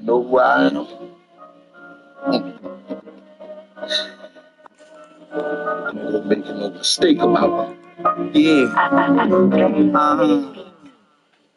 know why? I'm gonna make no mistake about it. Yeah.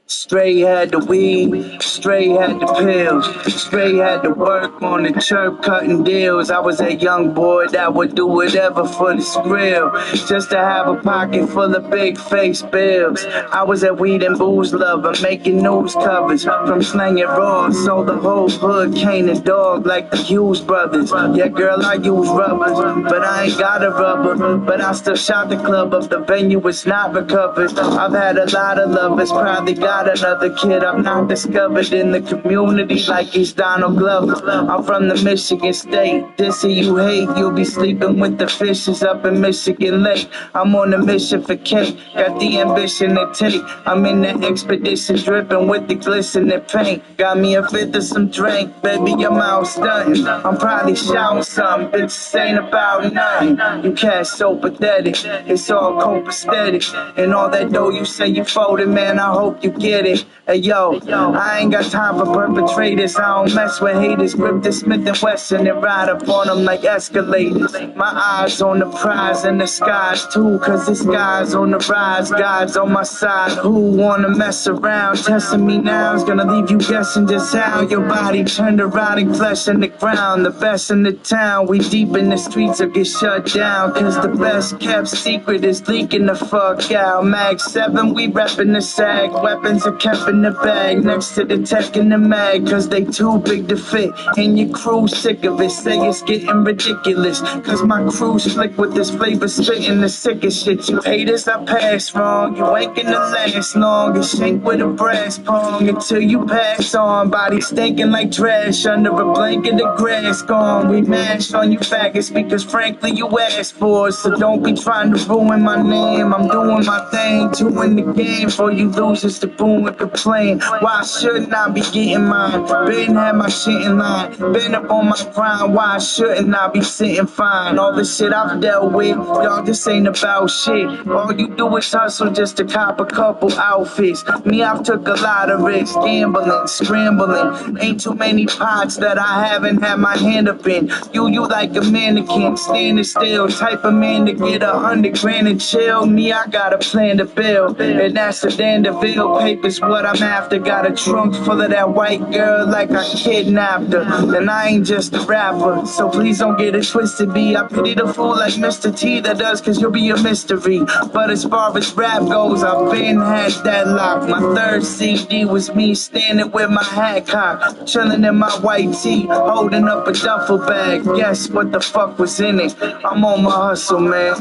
Straight had the weed, straight had the pills, straight had to work on the chirp cutting deals. I was that young boy that would do whatever for the skrill, just to have a pocket full of big face bills. I was that weed and booze lover, making news covers from slanging raw, so the whole hood came to dog like the Hughes brothers. Yeah, girl, I use rubbers, but I ain't got a rubber. But I still shot the club up, the venue was not recovered. I've had a lot of lovers, probably got another kid I've not discovered in the community like he's Donald Glover. I'm from the Michigan State. This who you hate, you'll be sleeping with the fishes up in Michigan Lake. I'm on a mission for cake, got the ambition to take. I'm in that expedition dripping with the glistening paint. Got me a fifth of some drink, baby, I'm out stunting. I'm probably shouting something, bitches ain't about nothing. You cats so pathetic, it's all copacetic. And all that dough you say you folded, man, I hope you get it. Hey yo, I ain't got time for perpetrators. I don't mess with haters. Grip the Smith & Wesson and ride up on them like escalators. My eyes on the prize and the skies too, cause the sky's on the rise. God's on my side. Who wanna mess around? Testing me now is gonna leave you guessing just how your body turned to rotting flesh in the ground. The best in the town, we deep in the streets or get shut down, cause the best kept secret is leaking the fuck out. Mag 7, we reppin' the sag. Weapons are kept in the bag next to the tech in the mag, cause they too big to fit. And your crew sick of it, say it's getting ridiculous, cause my crew's slick with this flavor, spitting the sickest shit. You haters, I pass wrong, you ain't gonna last long. It's shake with a brass pong until you pass on. Body stinking like trash under a blanket of grass gone. We mash on you faggots because frankly you asked for it, so don't be trying to ruin my name. I'm doing my thing, two in the game for you losers to boom and complain. Why shouldn't I be getting mine? Been had my shit in line, been up on my grind. Why shouldn't I be sitting fine? All the shit I've dealt with, y'all just ain't about shit. All you do is hustle just to cop a couple outfits. Me, I've took a lot of risks, gambling, scrambling. Ain't too many pots that I haven't had my hand up in. You like a mannequin, standing still, type of man to get 100 grand and chill. Me, I got a plan to build, and that's a Dandeville papers what I'm after. Got a trunk full of that white girl like I kidnapped her. And I ain't just a rapper, so please don't get it twisted, B. I pity the fool like Mr. T that does, cause you'll be a mystery. But as far as rap goes, I've been had that lock. My third CD was me standing with my hat cocked, chilling in my white tee, holding up a duffel bag. Guess what the fuck was in it? I'm on my hustle, man.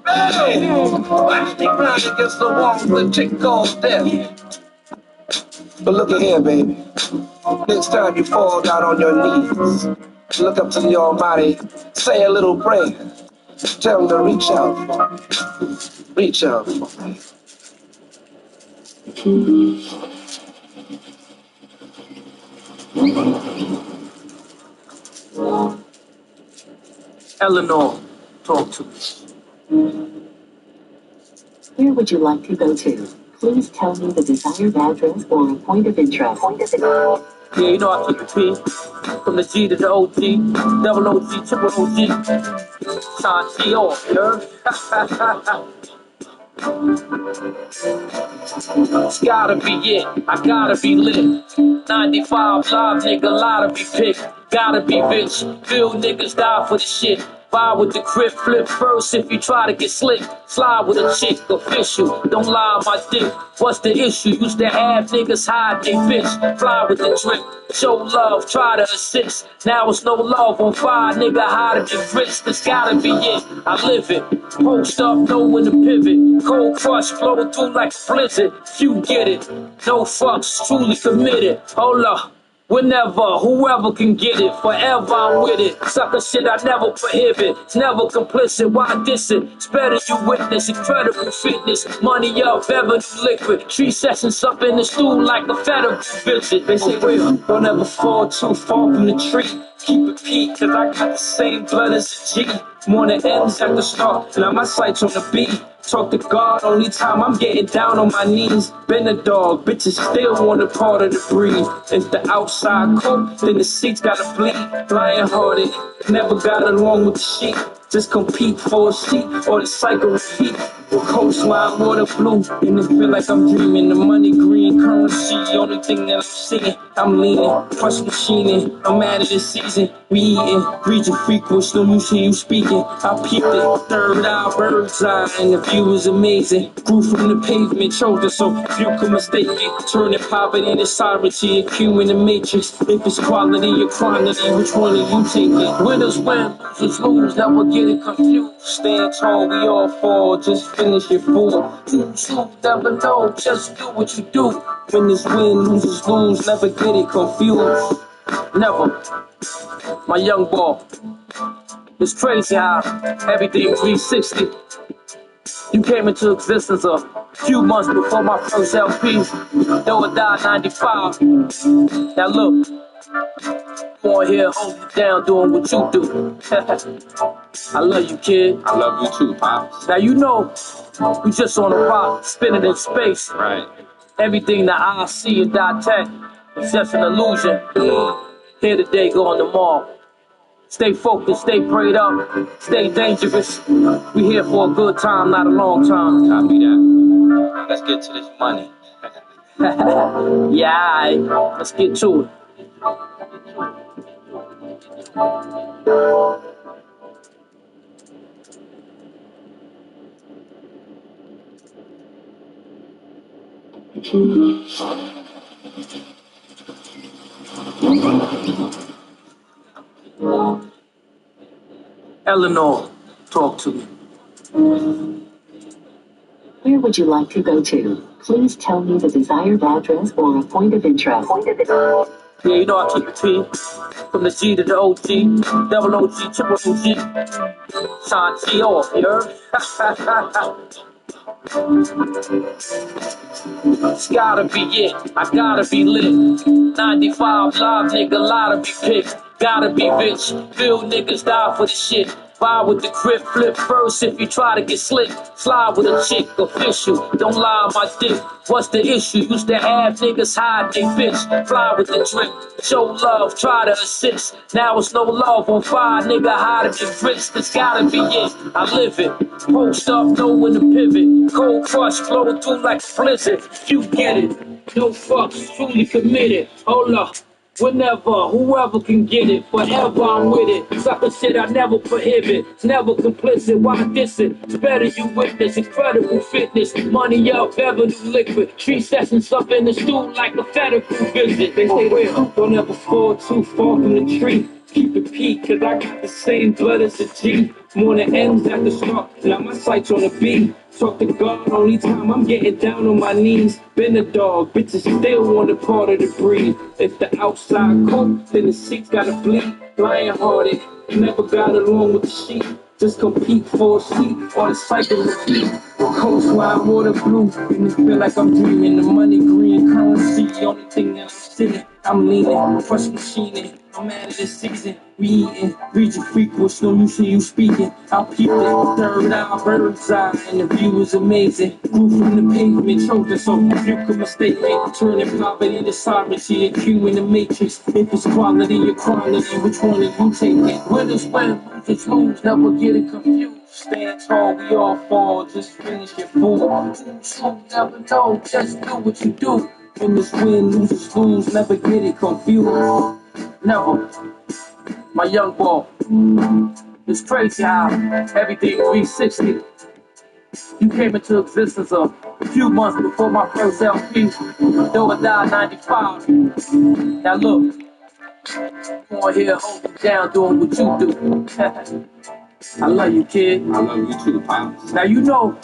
Hey! Plastic round against the wall with a chick called death. But look at here, baby. Next time you fall down on your knees, look up to the Almighty, say a little prayer. Tell him to reach out for me. Reach out for me. Eleanor, talk to me. Where would you like to go to? Please tell me the desired address or a point of interest. Yeah, you know I keep it P. From the G to the OG, double OG, triple OG. Sign G off, you heard? It's gotta be it, I gotta be lit. 95 live nigga, lotta be picked. Gotta be rich, real niggas die for the shit. Buy with the grip, flip first if you try to get slick. Slide with a chick, official, don't lie on my dick. What's the issue? Used to have niggas hide they bitch. Fly with the drip, show love, try to assist. Now it's no love on fire, nigga, how to get rich. This gotta be it, I live it. Post up, know when to pivot. Cold crush, flow through like a blizzard. You get it, no fucks, truly committed. Hold up. Whenever, whoever can get it, forever I'm with it. Sucker shit I never prohibit, it's never complicit. Why diss it? It's better you witness. Incredible fitness, money up, revenue liquid. 3 sessions up in the stool like a federal visit. They say real, don't ever fall too far from the tree. Keep it peak, cause I got the same blood as a G. More than ends at the start, now my sights on the beat. Talk to God, only time I'm getting down on my knees. Been a dog, bitches still want a part of the breed. If the outside cold, then the seats gotta bleed. Lion hearted, never got along with the sheep. Just compete for a seat or the cycle repeat. Coastline, water blue, and it feel like I'm dreaming. The money green currency, only thing that I'm seeing. I'm leaning, plus machining. I'm mad at this season. We eating, region frequency, no use to you speaking. I peeped it, third eye, bird's eye, and the view was amazing. Grew from the pavement, chosen so few could mistake it. Turning poverty to sovereignty, a Q in the matrix. If it's quality or quantity, which one are you taking? Winners win, losers lose, never get it confused. Stand tall, we all fall, just finish it full. Too soon, never know, just do what you do. Winners win, losers lose, never get it confused. Never. My young boy. It's crazy how everything 360. You came into existence a few months before my first LP. Though it died 95. Now look, you on here holding it down doing what you do. I love you, kid. I love you too, Pops. Now you know, we just on a rock, spinning in space. Right. Everything that I see and detect is just an illusion. Here today, gone tomorrow. Stay focused, stay prayed up, stay dangerous. We here for a good time, not a long time. Copy that. Now let's get to this money. Yeah, alright. Let's get to it. Eleanor, talk to me. Where would you like to go to? Please tell me the desired address or a point of interest. Yeah, you know I keep it T. From the G to the OG, double OG, triple OG. Shine G off, you heard? It's gotta be it, I gotta be lit. 95 live, nigga, lot to be picked. Gotta be rich, real niggas die for the shit. Buy with the grip, flip first if you try to get slick. Slide with a chick, official, don't lie on my dick. What's the issue? Used to have niggas hide they bitch. Fly with the drip, show love, try to assist. Now it's no love on fire, nigga, how to get rich. This gotta be it, I live it. Post up, know when to pivot. Cold crush, flow through like a blizzard. You get it, no fucks, truly committed. Hold up. Whenever, whoever can get it, forever I'm with it. Sucker shit I never prohibit, it's never complicit. Why diss it? It's better you witness incredible fitness. Money up, revenue liquid. 3 sessions up in the stool like a federal visit. They say real, don't ever fall too far from the tree. Keep it peak, cause I got the same blood as a G. More than ends at the start, now my sights on the beat. Talk to God, only time I'm getting down on my knees. Been a dog, bitches still want a part of the breed. If the outside cold, then the seats gotta bleed. Lion hearted, never got along with the sheep. Just compete for a seat or the cycle repeat. Coastline, water blue, and it feel like I'm dreaming. The money green currency, the only thing that I'm sitting. I'm leaning, fresh machining. I'm mad at this season. We eating, region frequency, no use to you speaking. I peeped it, third eye, bird's eye, and the view was amazing. Grew from the pavement, chosen so few could mistake it. Turning poverty to sovereignty, a Q in the matrix. If it's quality or quantity, which one are you taking? Winners win, losers lose, never get it confused. Stand tall, we all fall, just finish it full. Too soon, never know, just do what you do. Winners win, losers lose, never get it confused. Never. My young boy. It's crazy how everything 360. You came into existence a few months before my first LP. Though it died 95. Now look, you on here holding down doing what you do. I love you, kid. I love you too, Pops. Now you know,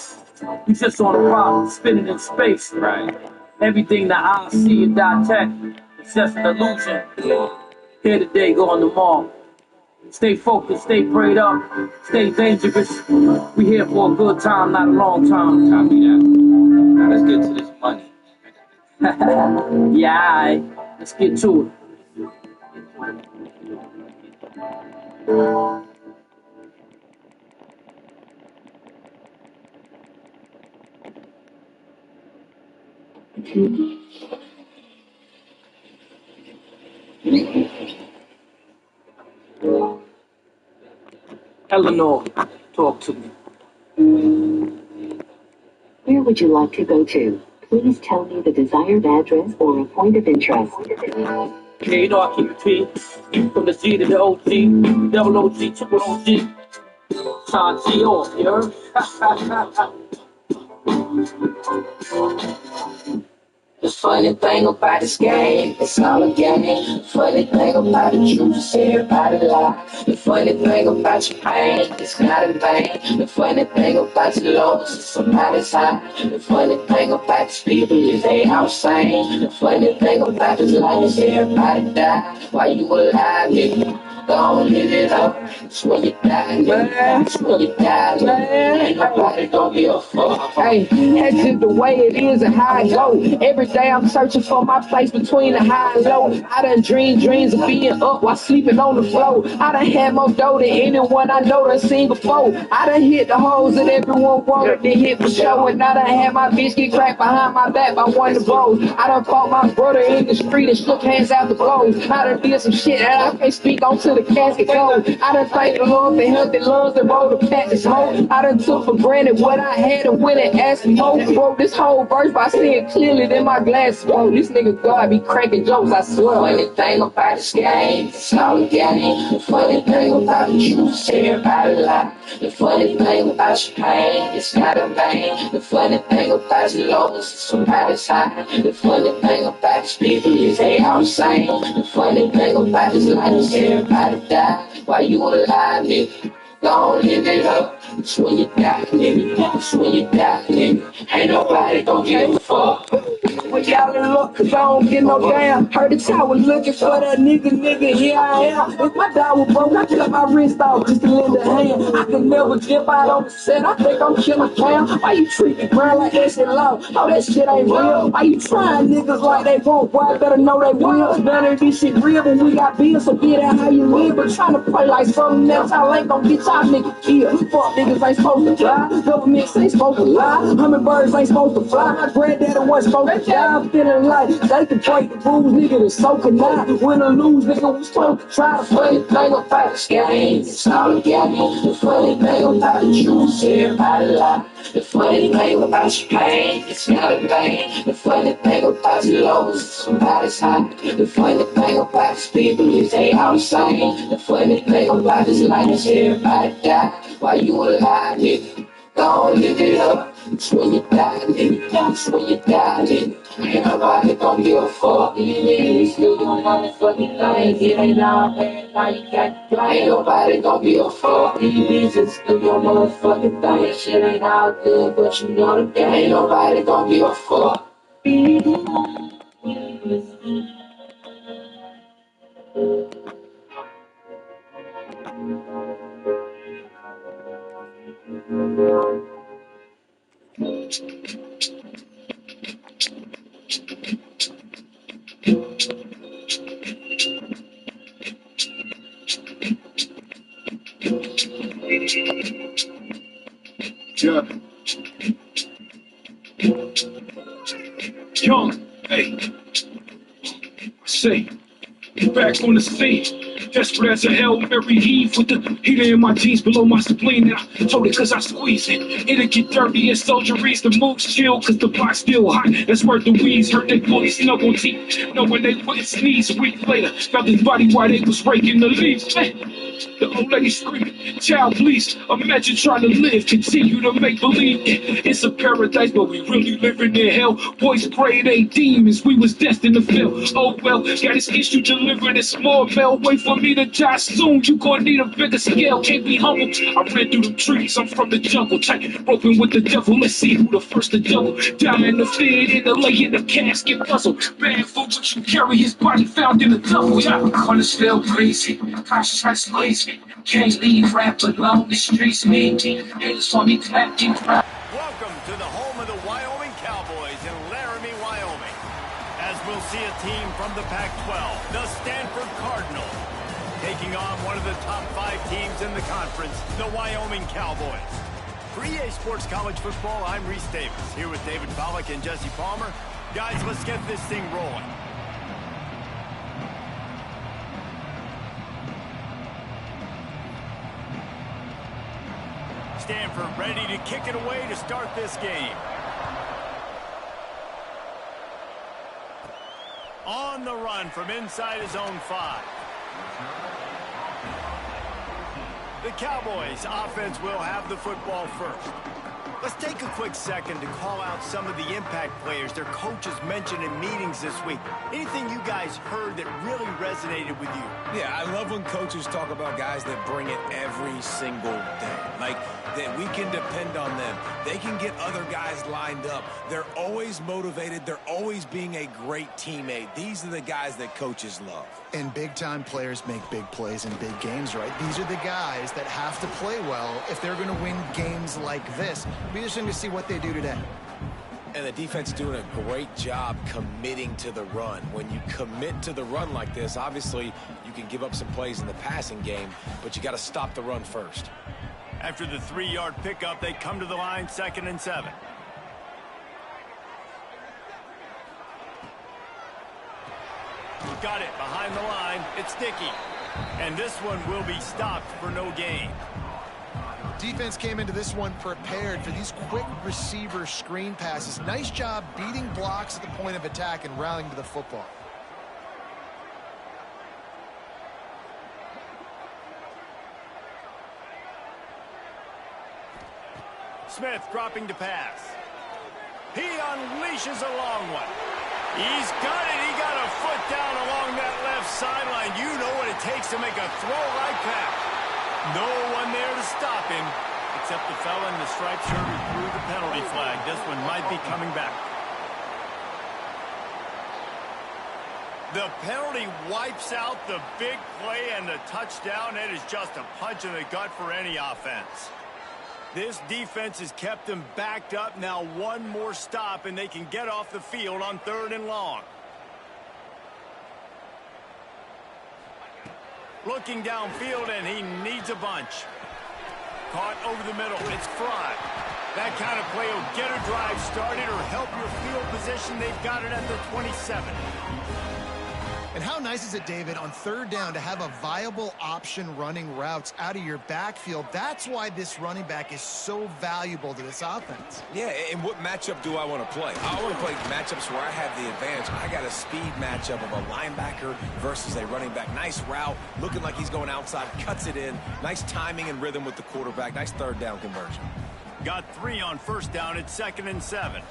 you just on a rock, spinning in space. Right. Everything that I see and detect is just an illusion. Here today, gone tomorrow. Stay focused, stay prayed up, stay dangerous. We here for a good time, not a long time. Copy that. Now let's get to this money. Yeah, alright. Let's get to it. Eleanor, talk to me. Where would you like to go to? Please tell me the desired address or a point of interest. Yeah, you know I keep it P. From the G to the OG, double OG, triple OG. Sean G off, you heard? The funny thing about this game, it's all a game. The funny thing about the truth is everybody lie. The funny thing about your pain, it's not in vain. The funny thing about your loss is somebody's high. The funny thing about these people is they outsane. The funny thing about this life is everybody die. While you alive, nigga, don't live it up. It's when you die, nigga. It's when you die, nigga. Ain't nobody gonna give a fuck. Hey, that's just the way it is and how I go. Every day I'm searching for my place between the high and low. I done dreams of being up while sleeping on the floor. I done had more dough than anyone I know done seen before. I done hit the holes that everyone wanted to hit for show. And I done had my bitch get cracked behind my back by one of the bros. I done fought my brother in the street and shook hands out the blows. I done did some shit that I can't speak on till the casket goes. I done thanked the Lord for healthy lungs that roll the pack of smoke. I done took for granted what I had and went and asked for more. Wrote this whole verse by seeing clearly that my glass whoa, this nigga God be cracking jokes, I swear. The funny thing about this game, it's all a game. The funny thing about the truth is everybody lie. The funny thing about your pain, it's not in vain. The funny thing about your loss is somebody's high. The funny thing about these people is they all sane. The funny thing about this life is everybody die. While you alive, nigga, don't live it up. It's when you die, nigga. It's when you die, nigga. Ain't nobody gon' give a fuck. When y'all in luck, cause I don't get no damn. Heard the tower looking for that nigga, here I am. If my dog was broke, I cut my wrist off just to lend a hand. I could never dip out on the set, I think I'm killing clown. Why you treat me girl like that shit low? Oh, that shit ain't real. Why you trying niggas like they won't? Boy, I better know they will. None of this shit real, but we got bills, so get out how you live. But trying to play like something else, I ain't gon' get y'all niggas killed. Fuck niggas ain't supposed to fly, governments ain't supposed to lie, hummingbirds ain't supposed to fly. My granddaddy wasn't supposed to die. I'm feeling like they can break the rules, nigga, and so can I. Win or lose, nigga, we supposed to try. The funny thing about this game, it's all a game. The funny thing about the truth is everybody lie. The funny thing about your pain, it's not in vain. The funny thing about your loss is somebody's high. The funny thing about these people is they all sane. The funny thing about this life is everybody die. While you alive, nigga, don't live it up. It's when you die, nigga. It's when you die, nigga. Ain't nobody gon' give a fuck. You still doing motherfucking things. It ain't all bad, now you got to play. Ain't nobody gon' give a fuck. You bitches do your motherfucking thing. Shit ain't all good, but you know the game. Ain't nobody gon' give a fuck. Yeah. Young, hey, say, back on the scene. Desperate as a Hail Mary Eve with the heater in my jeans below my spleen. And I told it cause I squeeze it. It'll get dirty in soldieries. The moves chill cause the block's still hot. That's where the weeds hurt they fully snug on teeth. Knowing they wouldn't sneeze a week later. Found his body while they was raking the leaves. Man, the old lady screaming, child please, imagine trying to live, continue to make believe it's a paradise, but we really living in hell. Boys grade A demons, we was destined to fail. Oh well, got this issue delivered in small mail. Wait for me to die soon, you gon' need a bigger scale. Can't be humble, I ran through the trees, I'm from the jungle. Tight roping with the devil, let's see who the first to double. Die in the fit, in the lay in the casket puzzle. Bad food, but you carry his body found in the duffel. Yeah, Corners feel crazy, conscious try to squeeze me. Can't leave rap alone, the streets me. Haters want me clapped in crowd. Welcome to the home of the Wyoming Cowboys in Laramie, Wyoming. As we'll see a team from the Pac-12, the Stanford Cardinals, taking on one of the top 5 teams in the conference, the Wyoming Cowboys. For EA Sports College Football, I'm Reese Davis, here with David Pollack and Jesse Palmer. Guys, let's get this thing rolling. Stanford ready to kick it away to start this game. On the run from inside his own 5. The Cowboys offense will have the football first. Let's take a quick second to call out some of the impact players their coaches mentioned in meetings this week. Anything you guys heard that really resonated with you? Yeah, I love when coaches talk about guys that bring it every single day. Like, that we can depend on them. They can get other guys lined up. They're always motivated. They're always being a great teammate. These are the guys that coaches love. And big-time players make big plays in big games, right? These are the guys that have to play well if they're going to win games like this. It'll be interesting to see what they do today. And the defense doing a great job committing to the run. When you commit to the run like this, obviously you can give up some plays in the passing game, but you got to stop the run first. After the 3-yard pickup, they come to the line, 2nd and 7. Got it behind the line. It's Dickey. And this one will be stopped for no gain. Defense came into this one prepared for these quick receiver screen passes. Nice job beating blocks at the point of attack and rallying to the football. Smith dropping to pass. He unleashes a long one. He's got it. He got a foot down along that left sideline. You know what it takes to make a throw like that. No one there to stop him, except the fella in the striped shirt who threw the penalty flag. This one might be coming back. The penalty wipes out the big play and the touchdown. It is just a punch in the gut for any offense. This defense has kept them backed up. Now one more stop and they can get off the field on 3rd and long. Looking downfield, and he needs a bunch. Caught over the middle. It's Fry. That kind of play will get a drive started or help your field position. They've got it at the 27. And how nice is it, David, on 3rd down to have a viable option running routes out of your backfield? That's why this running back is so valuable to this offense. Yeah, and what matchup do I want to play? I want to play matchups where I have the advantage. I got a speed matchup of a linebacker versus a running back. Nice route, looking like he's going outside, cuts it in. Nice timing and rhythm with the quarterback. Nice 3rd down conversion. Got 3 on 1st down. It's 2nd and 7.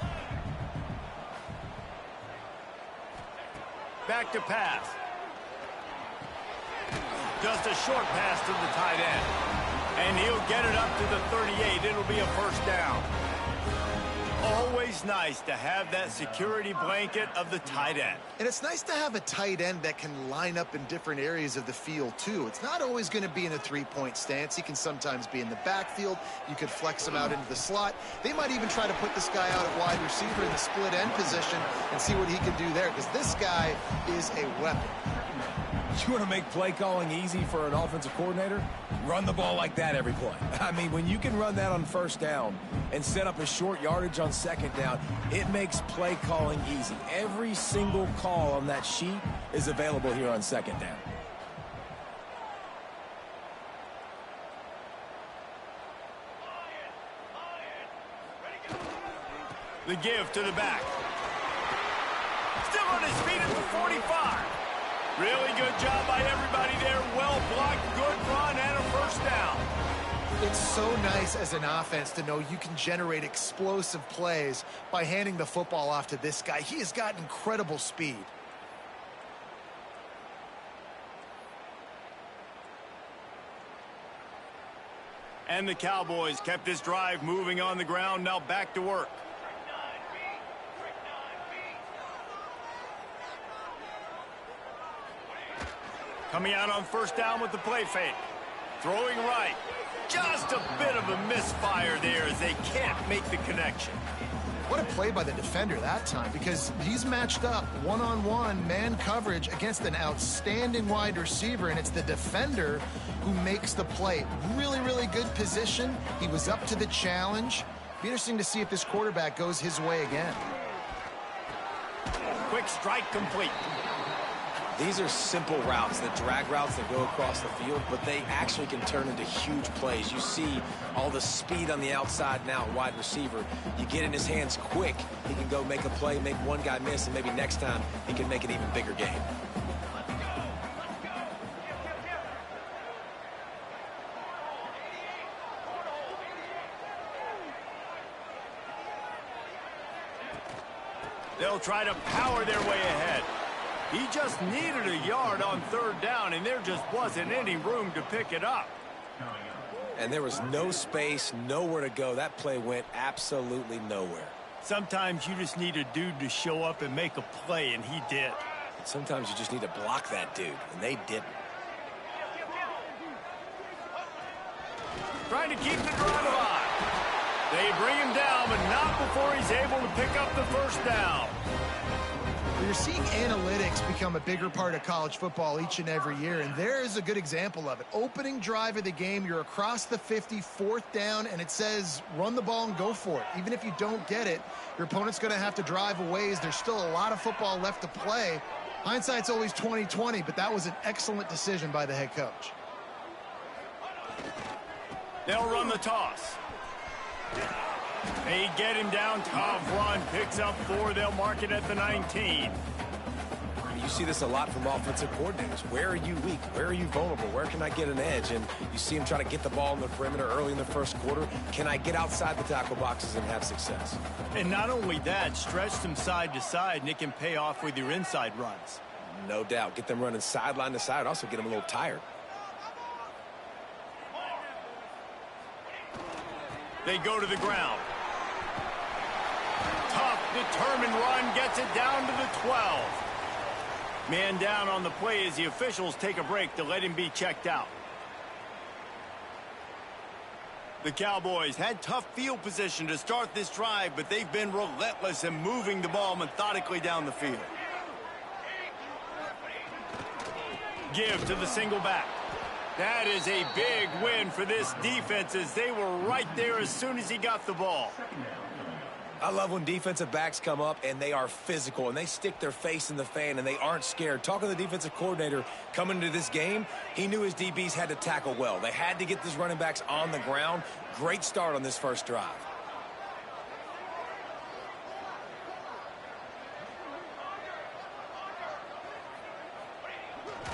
Back to pass. Just a short pass to the tight end. And he'll get it up to the 38. It'll be a 1st down. Always nice to have that security blanket of the tight end. And it's nice to have a tight end that can line up in different areas of the field, too. It's not always going to be in a 3-point stance. He can sometimes be in the backfield. You could flex him out into the slot. They might even try to put this guy out at wide receiver in the split end position and see what he can do there, because this guy is a weapon. You want to make play calling easy for an offensive coordinator? Run the ball like that every play. I mean, when you can run that on 1st down and set up a short yardage on 2nd down, it makes play calling easy. Every single call on that sheet is available here on 2nd down. The give to the back. Still on his feet at the 45. Really good job by everybody there. Well blocked, good run, and a 1st down. It's so nice as an offense to know you can generate explosive plays by handing the football off to this guy. He has got incredible speed. And the Cowboys kept this drive moving on the ground. Now back to work. Coming out on 1st down with the play fake. Throwing right. Just a bit of a misfire there as they can't make the connection. What a play by the defender that time, because he's matched up one-on-one man coverage against an outstanding wide receiver, and it's the defender who makes the play. Really, really good position. He was up to the challenge. Be interesting to see if this quarterback goes his way again. quick strike complete. These are simple routes, the drag routes that go across the field, but they actually can turn into huge plays. You see all the speed on the outside now, wide receiver. You get in his hands quick, he can go make a play, make one guy miss, and maybe next time he can make an even bigger game. They'll try to power their way ahead. He just needed a yard on third down, and there just wasn't any room to pick it up. And there was no space, nowhere to go. That play went absolutely nowhere. Sometimes you just need a dude to show up and make a play, and he did. Sometimes you just need to block that dude, and they didn't. Trying to keep the drive alive. They bring him down, but not before he's able to pick up the first down. You're seeing analytics become a bigger part of college football each and every year, and there is a good example of it. Opening drive of the game, you're across the 50, fourth down, and it says run the ball and go for it. Even if you don't get it, your opponent's going to have to drive a ways. There's still a lot of football left to play. Hindsight's always 20/20, but that was an excellent decision by the head coach. They'll run the toss. They get him down, tough run, picks up 4, they'll mark it at the 19. You see this a lot from offensive coordinators. Where are you weak? Where are you vulnerable? Where can I get an edge? And you see him try to get the ball in the perimeter early in the first quarter. Can I get outside the tackle boxes and have success? And not only that, stretch them side to side, and it can pay off with your inside runs. No doubt. Get them running sideline to side. Also get them a little tired. They go to the ground. Tough, determined run, gets it down to the 12. Man down on the play as the officials take a break to let him be checked out. The Cowboys had tough field position to start this drive, but they've been relentless in moving the ball methodically down the field. Give to the single back. That is a big win for this defense as they were right there as soon as he got the ball. I love when defensive backs come up and they are physical and they stick their face in the fan and they aren't scared. Talking to the defensive coordinator coming into this game, he knew his DBs had to tackle well. They had to get these running backs on the ground. Great start on this first drive.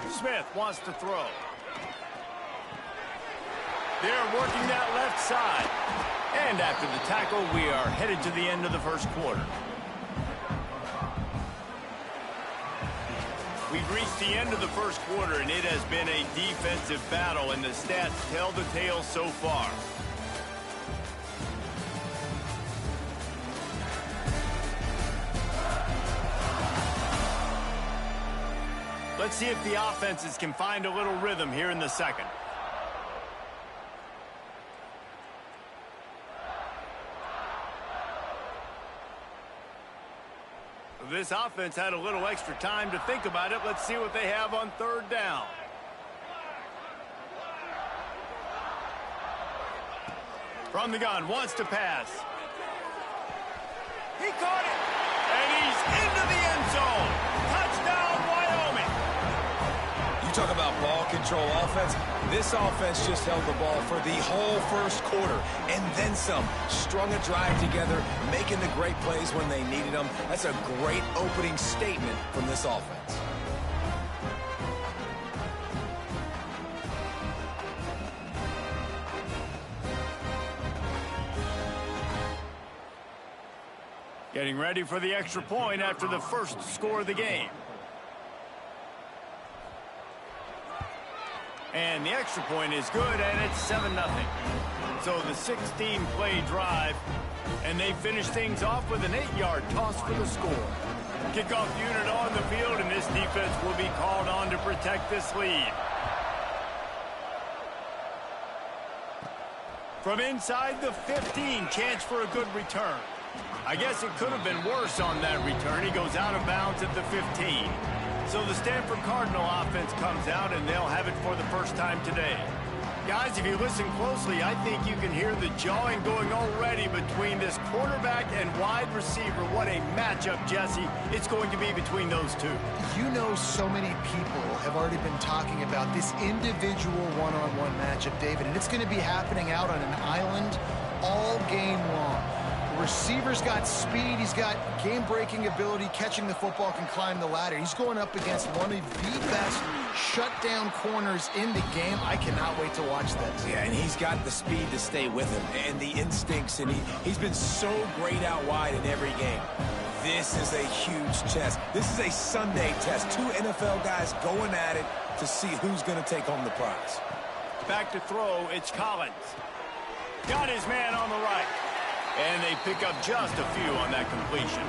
Smith wants to throw. They're working that left side. And after the tackle, we are headed to the end of the first quarter. We've reached the end of the first quarter, and it has been a defensive battle, and the stats tell the tale so far. Let's see if the offenses can find a little rhythm here in the second. This offense had a little extra time to think about it. Let's see what they have on third down. From the gun, wants to pass. He caught it, and he's into the end zone. Touchdown, Wyoming. You talk about ball control offense. This offense just held the ball for the whole first quarter and then some. Strung a drive together, making the great plays when they needed them. That's a great opening statement from this offense. Getting ready for the extra point after the first score of the game. And the extra point is good, and it's 7-0. So the 16-play drive, and they finish things off with an 8-yard toss for the score. Kickoff unit on the field, and this defense will be called on to protect this lead. From inside the 15, chance for a good return. I guess it could have been worse on that return. He goes out of bounds at the 15. So the Stanford Cardinal offense comes out, and they'll have it for the first time today. Guys, if you listen closely, I think you can hear the jawing going already between this quarterback and wide receiver. What a matchup, Jesse, it's going to be between those two. You know, so many people have already been talking about this individual one-on-one matchup, David, and it's going to be happening out on an island all game long. The receiver's got speed, he's got game-breaking ability, catching the football, can climb the ladder. He's going up against one of the best shutdown corners in the game. I cannot wait to watch this. Yeah, and he's got the speed to stay with him and the instincts, and he's been so great out wide in every game. This is a huge test. This is a Sunday test. Two NFL guys going at it to see who's going to take home the prize. Back to throw, it's Collins. Got his man on the right. And they pick up just a few on that completion.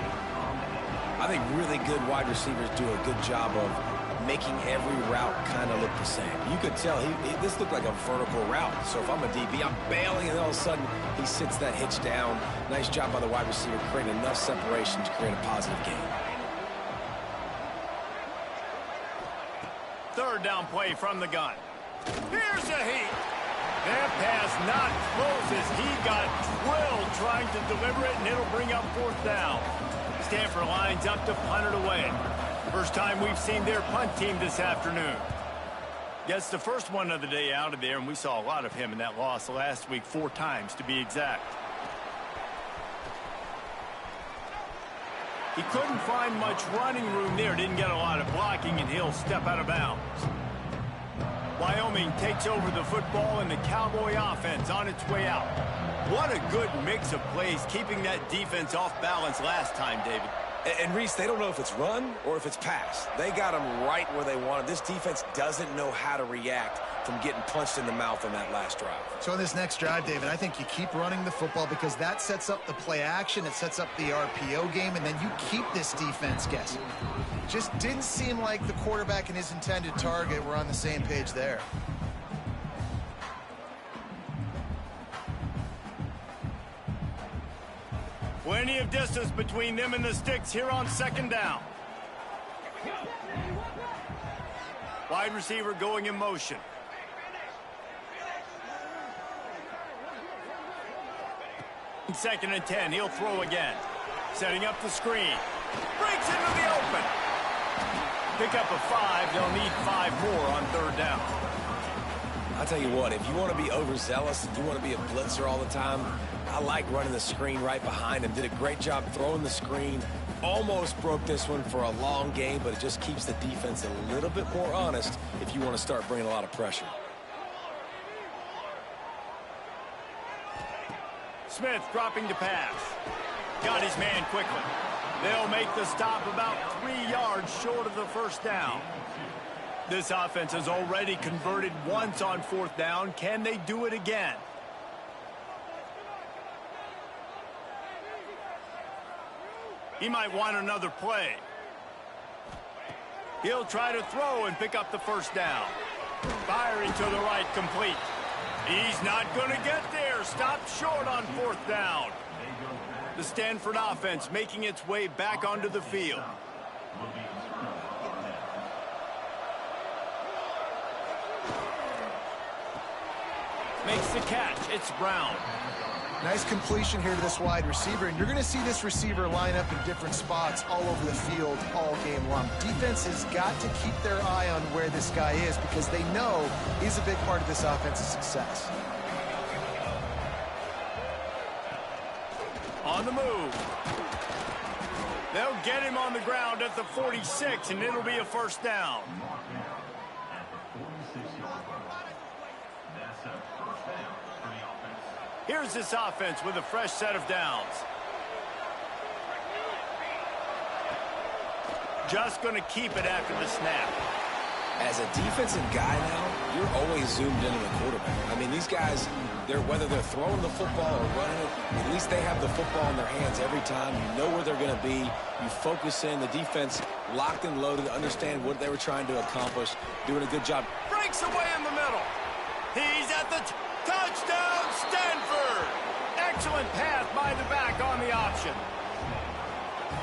I think really good wide receivers do a good job of making every route kind of look the same. You could tell this looked like a vertical route. So if I'm a DB, I'm bailing, and all of a sudden he sits that hitch down. Nice job by the wide receiver, creating enough separation to create a positive gain. Third down play from the gun. Here's a heat. That pass not close as he got drilled trying to deliver it, and it'll bring up fourth down. Stanford lines up to punt it away. First time we've seen their punt team this afternoon. Gets the first one of the day out of there, and we saw a lot of him in that loss last week, 4 times to be exact. He couldn't find much running room there, didn't get a lot of blocking, and he'll step out of bounds. Wyoming takes over the football, and the Cowboy offense on its way out. What a good mix of plays, keeping that defense off balance last time, David. And Reese, they don't know if it's run or if it's pass. They got them right where they wanted. This defense doesn't know how to react from getting punched in the mouth on that last drive. So on this next drive, David, I think you keep running the football because that sets up the play action, it sets up the RPO game, and then you keep this defense guessing. Just didn't seem like the quarterback and his intended target were on the same page there. Plenty of distance between them and the sticks here on second down. Wide receiver going in motion. Second and 10, he'll throw again. Setting up the screen. Breaks into the open. Pick up a 5, they'll need 5 more on third down. I'll tell you what, if you want to be overzealous, if you want to be a blitzer all the time, I like running the screen right behind him. Did a great job throwing the screen. Almost broke this one for a long game, but it just keeps the defense a little bit more honest if you want to start bringing a lot of pressure. Smith dropping to pass. Got his man quickly. They'll make the stop about 3 yards short of the first down. This offense has already converted once on fourth down. Can they do it again? He might want another play. He'll try to throw and pick up the first down. Firing to the right, complete. He's not going to get there. Stopped short on fourth down. The Stanford offense making its way back onto the field. Makes the catch. It's Brown. Nice completion here to this wide receiver, and you're going to see this receiver line up in different spots all over the field all game long. Defense has got to keep their eye on where this guy is because they know he's a big part of this offense's success. On the move. They'll get him on the ground at the 46, and it'll be a first down. Here's this offense with a fresh set of downs. Just going to keep it after the snap. As a defensive guy now, you're always zoomed into the quarterback. I mean, these guys, whether they're throwing the football or running it, at least they have the football in their hands every time. You know where they're going to be. You focus in. The defense locked and loaded, understand what they were trying to accomplish, doing a good job. Breaks away in the middle. He's at the touchdown, Stanford. Excellent pass by the back on the option.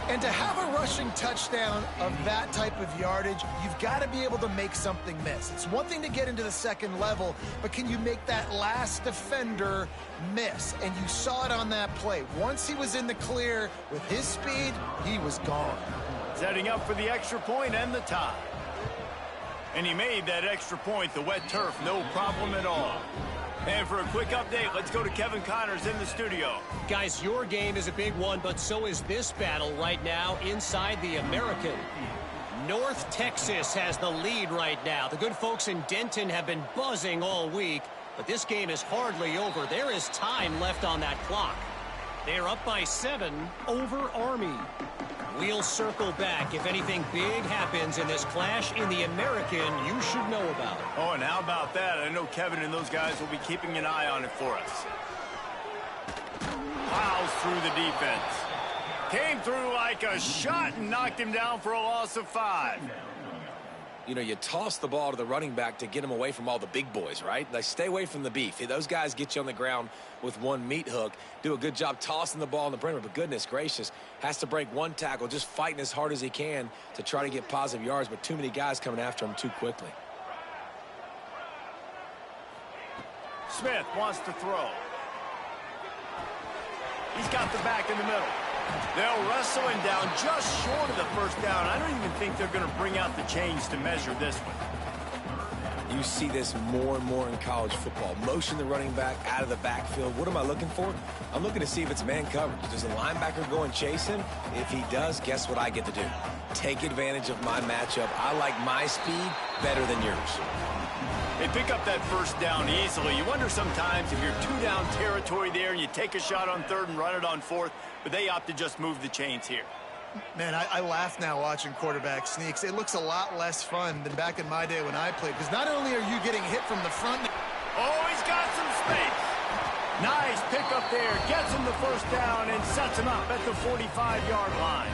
And to have a rushing touchdown of that type of yardage, you've got to be able to make something miss. It's one thing to get into the second level, but can you make that last defender miss? And you saw it on that play. Once he was in the clear with his speed, he was gone. Setting up for the extra point and the tie. And he made that extra point, the wet turf, no problem at all. And for a quick update, let's go to Kevin Connors in the studio. Guys, your game is a big one, but so is this battle right now inside the American. North Texas has the lead right now. The good folks in Denton have been buzzing all week, but this game is hardly over. There is time left on that clock. They're up by 7 over Army. We'll circle back. If anything big happens in this clash in the American, you should know about it. Oh, and how about that? I know Kevin and those guys will be keeping an eye on it for us. Plows through the defense. Came through like a shot and knocked him down for a loss of 5. You know, you toss the ball to the running back to get him away from all the big boys, right? Like, stay away from the beef. Those guys get you on the ground with one meat hook, do a good job tossing the ball in the perimeter, but goodness gracious, has to break one tackle, just fighting as hard as he can to try to get positive yards, but too many guys coming after him too quickly. Smith wants to throw. He's got the back in the middle. They'll wrestle him down just short of the first down. I don't even think they're going to bring out the chains to measure this one. You see this more and more in college football. Motion the running back out of the backfield. What am I looking for? I'm looking to see if it's man coverage. Does the linebacker go and chase him? If he does, guess what I get to do? Take advantage of my matchup. I like my speed better than yours. They pick up that first down easily. You wonder sometimes if you're 2-down territory there and you take a shot on 3rd and run it on 4th, but they opt to just move the chains here. Man, I laugh now watching quarterback sneaks. It looks a lot less fun than back in my day when I played, because not only are you getting hit from the front. Oh, he's got some space. Nice pickup there. Gets him the first down and sets him up at the 45-yard line.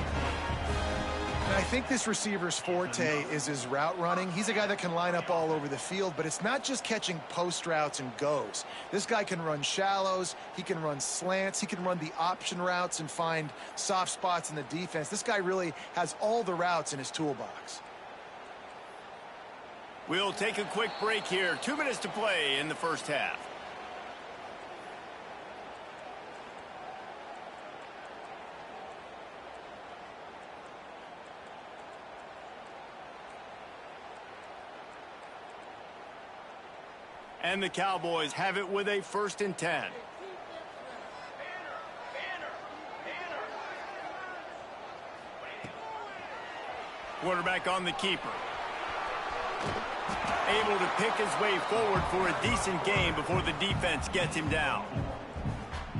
And I think this receiver's forte is his route running. He's a guy that can line up all over the field, but it's not just catching post routes and goes. This guy can run shallows, he can run slants, he can run the option routes and find soft spots in the defense. This guy really has all the routes in his toolbox. We'll take a quick break here. 2 minutes to play in the first half. And the Cowboys have it with a 1st and 10. Quarterback on the keeper. Able to pick his way forward for a decent game before the defense gets him down.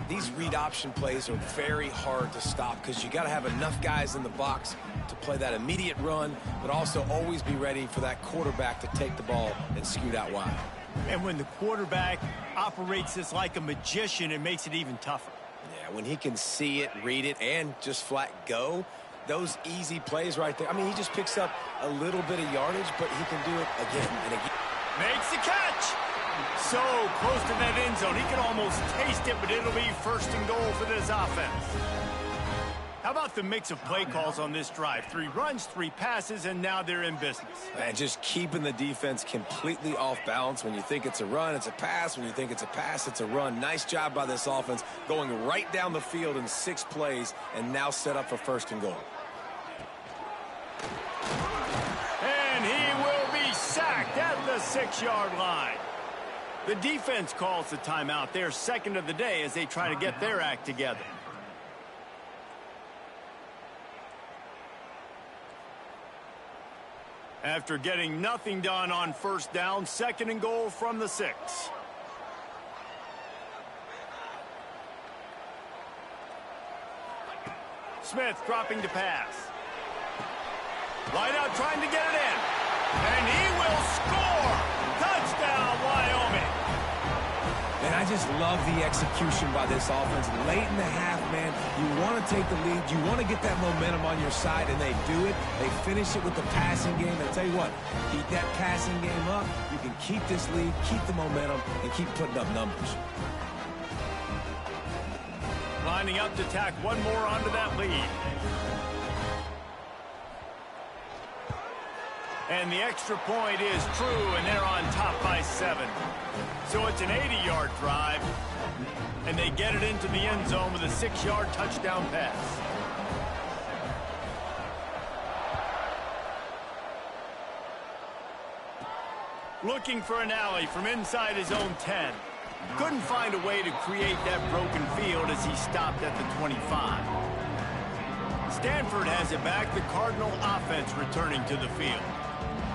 These read option plays are very hard to stop because you got to have enough guys in the box to play that immediate run, but also always be ready for that quarterback to take the ball and scoot out wide. And when the quarterback operates this like a magician, it makes it even tougher. Yeah, when he can see it, read it, and just flat go, those easy plays right there. I mean, he just picks up a little bit of yardage, but he can do it again and again. Makes the catch. So close to that end zone. He can almost taste it, but it'll be 1st and goal for this offense. How about the mix of play calls on this drive? 3 runs, 3 passes, and now they're in business. And just keeping the defense completely off balance. When you think it's a run, it's a pass. When you think it's a pass, it's a run. Nice job by this offense going right down the field in 6 plays and now set up for 1st and goal. And he will be sacked at the 6-yard line. The defense calls the timeout. Their 2nd of the day as they try to get their act together. After getting nothing done on 1st down, 2nd and goal from the 6. Smith dropping to pass. Line out trying to get it in. And he will score! Touchdown, Wyoming! And I just love the execution by this offense. Late in the half, man, you want to take the lead. You want to get that momentum on your side, and they do it. They finish it with the passing game. And I'll tell you what, keep that passing game up. You can keep this lead, keep the momentum, and keep putting up numbers. Lining up to tack one more onto that lead. And the extra point is true, and they're on top by 7. So it's an 80-yard drive, and they get it into the end zone with a 6-yard touchdown pass. Looking for an alley from inside his own 10. Couldn't find a way to create that broken field as he stopped at the 25. Stanford has it back, the Cardinal offense returning to the field.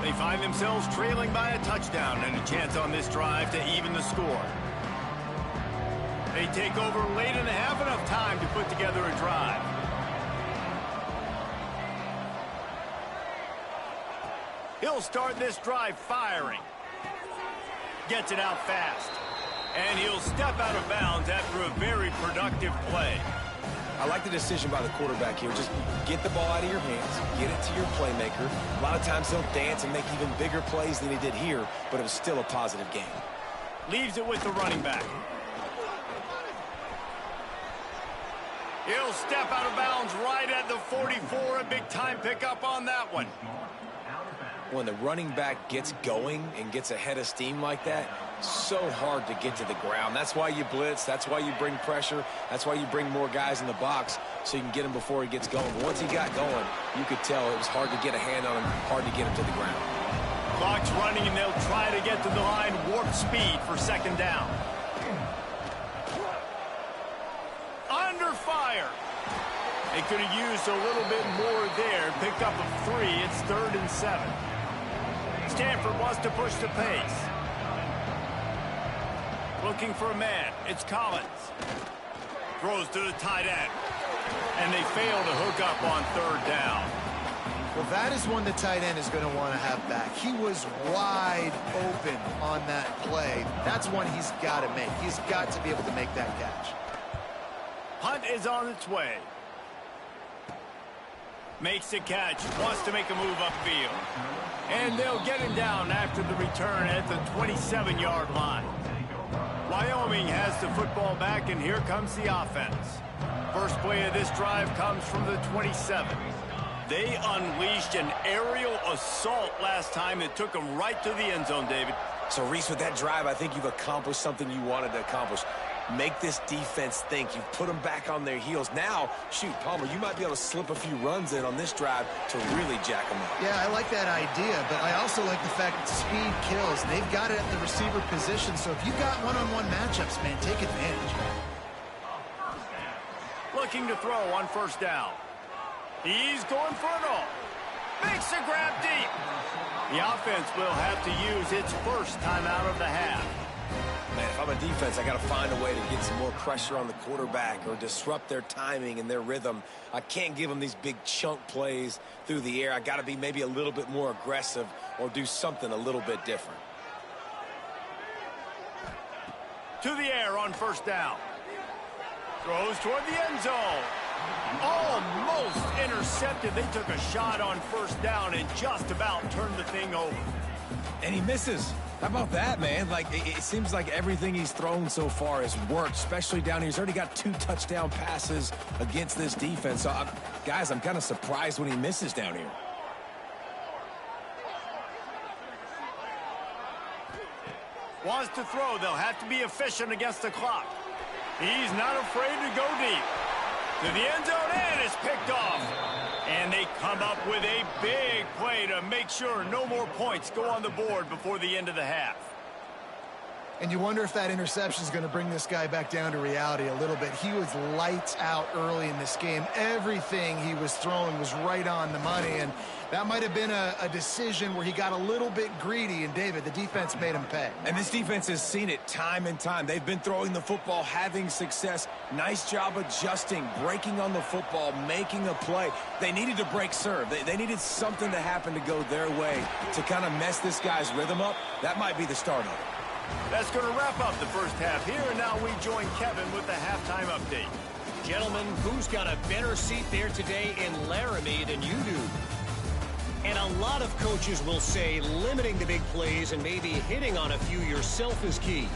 They find themselves trailing by a touchdown and a chance on this drive to even the score. They take over late in the half, enough time to put together a drive. He'll start this drive firing. Gets it out fast. And he'll step out of bounds after a very productive play. I like the decision by the quarterback here. Just get the ball out of your hands, get it to your playmaker. A lot of times he'll dance and make even bigger plays than he did here, but it was still a positive game. Leaves it with the running back. He'll step out of bounds right at the 44. A big time pickup on that one. When the running back gets going and gets ahead of steam like that, so hard to get to the ground. That's why you blitz. That's why you bring pressure. That's why you bring more guys in the box so you can get him before he gets going. But once he got going, you could tell it was hard to get a hand on him, hard to get him to the ground. Clock's running, and they'll try to get to the line warp speed for 2nd down. Under fire. They could have used a little bit more there. Picked up a 3. It's 3rd and 7. Stanford wants to push the pace. Looking for a man. It's Collins. Throws to the tight end. And they fail to hook up on 3rd down. Well, that is one the tight end is going to want to have back. He was wide open on that play. That's one he's got to make. He's got to be able to make that catch. Punt is on its way. Makes a catch. Wants to make a move upfield. And they'll get him down after the return at the 27-yard line. Wyoming has the football back, and here comes the offense. First play of this drive comes from the 27. They unleashed an aerial assault last time that took them right to the end zone, David. So, Reese, with that drive, I think you've accomplished something you wanted to accomplish. Make this defense think. You've put them back on their heels. Now, shoot, Palmer, you might be able to slip a few runs in on this drive to really jack them up. Yeah, I like that idea, but I also like the fact that speed kills. They've got it at the receiver position, so if you've got one-on-one matchups, man, take advantage. Looking to throw on 1st down. He's going for it all. Makes a grab deep. The offense will have to use its first timeout of the half. Man, if I'm a defense, I got to find a way to get some more pressure on the quarterback or disrupt their timing and their rhythm. I can't give them these big chunk plays through the air. I got to be maybe a little bit more aggressive or do something a little bit different. To the air on 1st down. Throws toward the end zone. Almost intercepted. They took a shot on 1st down and just about turned the thing over. And he misses. How about that, man? Like, it seems like everything he's thrown so far has worked, especially down here. He's already got 2 touchdown passes against this defense. So, guys, I'm kind of surprised when he misses down here. Wants to throw. They'll have to be efficient against the clock. He's not afraid to go deep. To the end zone, and it's picked off. And they come up with a big play to make sure no more points go on the board before the end of the half. And you wonder if that interception is going to bring this guy back down to reality a little bit. He was lights out early in this game. Everything he was throwing was right on the money, and that might have been a decision where he got a little bit greedy, and David, the defense made him pay. And this defense has seen it time and time. They've been throwing the football, having success. Nice job adjusting, breaking on the football, making a play. They needed to break serve. They needed something to happen to go their way to kind of mess this guy's rhythm up. That might be the start of it. That's going to wrap up the first half here, and now we join Kevin with the halftime update. Gentlemen, who's got a better seat there today in Laramie than you do? And a lot of coaches will say limiting the big plays and maybe hitting on a few yourself is key.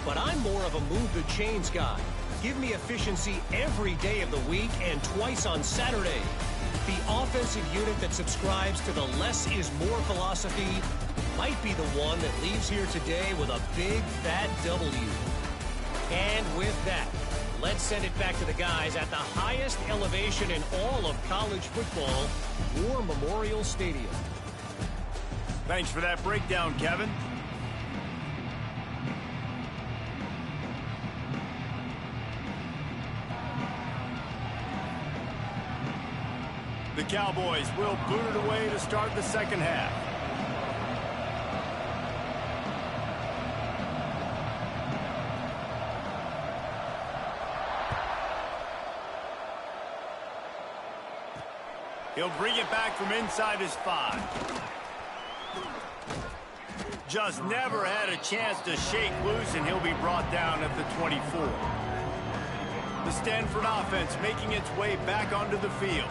But I'm more of a move the chains guy. Give me efficiency every day of the week and twice on Saturday. The offensive unit that subscribes to the less is more philosophy might be the one that leaves here today with a big, fat W. And with that, let's send it back to the guys at the highest elevation in all of college football, War Memorial Stadium. Thanks for that breakdown, Kevin. The Cowboys will boot it away to start the second half. He'll bring it back from inside his 5. Just never had a chance to shake loose, and he'll be brought down at the 24. The Stanford offense making its way back onto the field.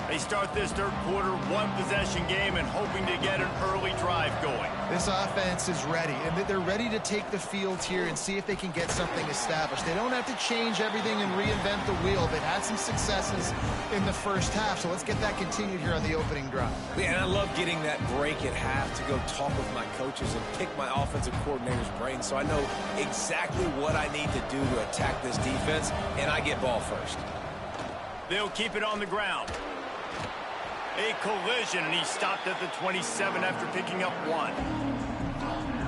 They start this third quarter one-possession game and hoping to get an early drive going. This offense is ready, and they're ready to take the field here and see if they can get something established. They don't have to change everything and reinvent the wheel. They've had some successes in the first half, so let's get that continued here on the opening drive. Yeah, and I love getting that break at half to go talk with my coaches and pick my offensive coordinator's brain so I know exactly what I need to do to attack this defense, and I get ball first. They'll keep it on the ground. A collision, and he stopped at the 27 after picking up 1.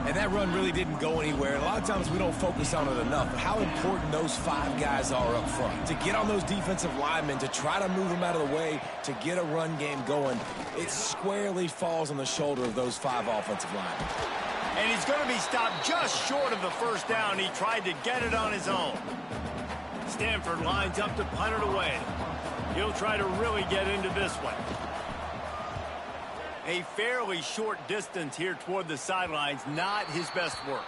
And that run really didn't go anywhere. A lot of times we don't focus on it enough, but how important those 5 guys are up front. To get on those defensive linemen, to try to move them out of the way, to get a run game going, it squarely falls on the shoulder of those 5 offensive linemen. And he's going to be stopped just short of the first down. He tried to get it on his own. Stanford lines up to punt it away. He'll try to really get into this one. A fairly short distance here toward the sidelines, not his best work.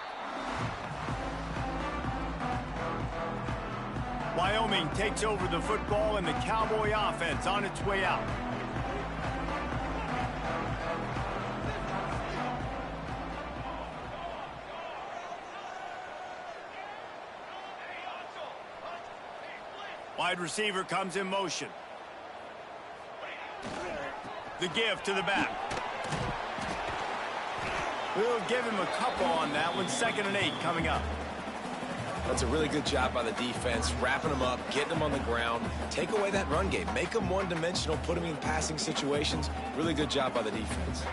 Wyoming takes over the football and the Cowboy offense on its way out. Wide receiver comes in motion. The give to the back. We'll give him a couple on that one. 2nd and 8 coming up. That's a really good job by the defense, wrapping them up, getting them on the ground, take away that run game, make them one-dimensional, put them in passing situations. Really good job by the defense.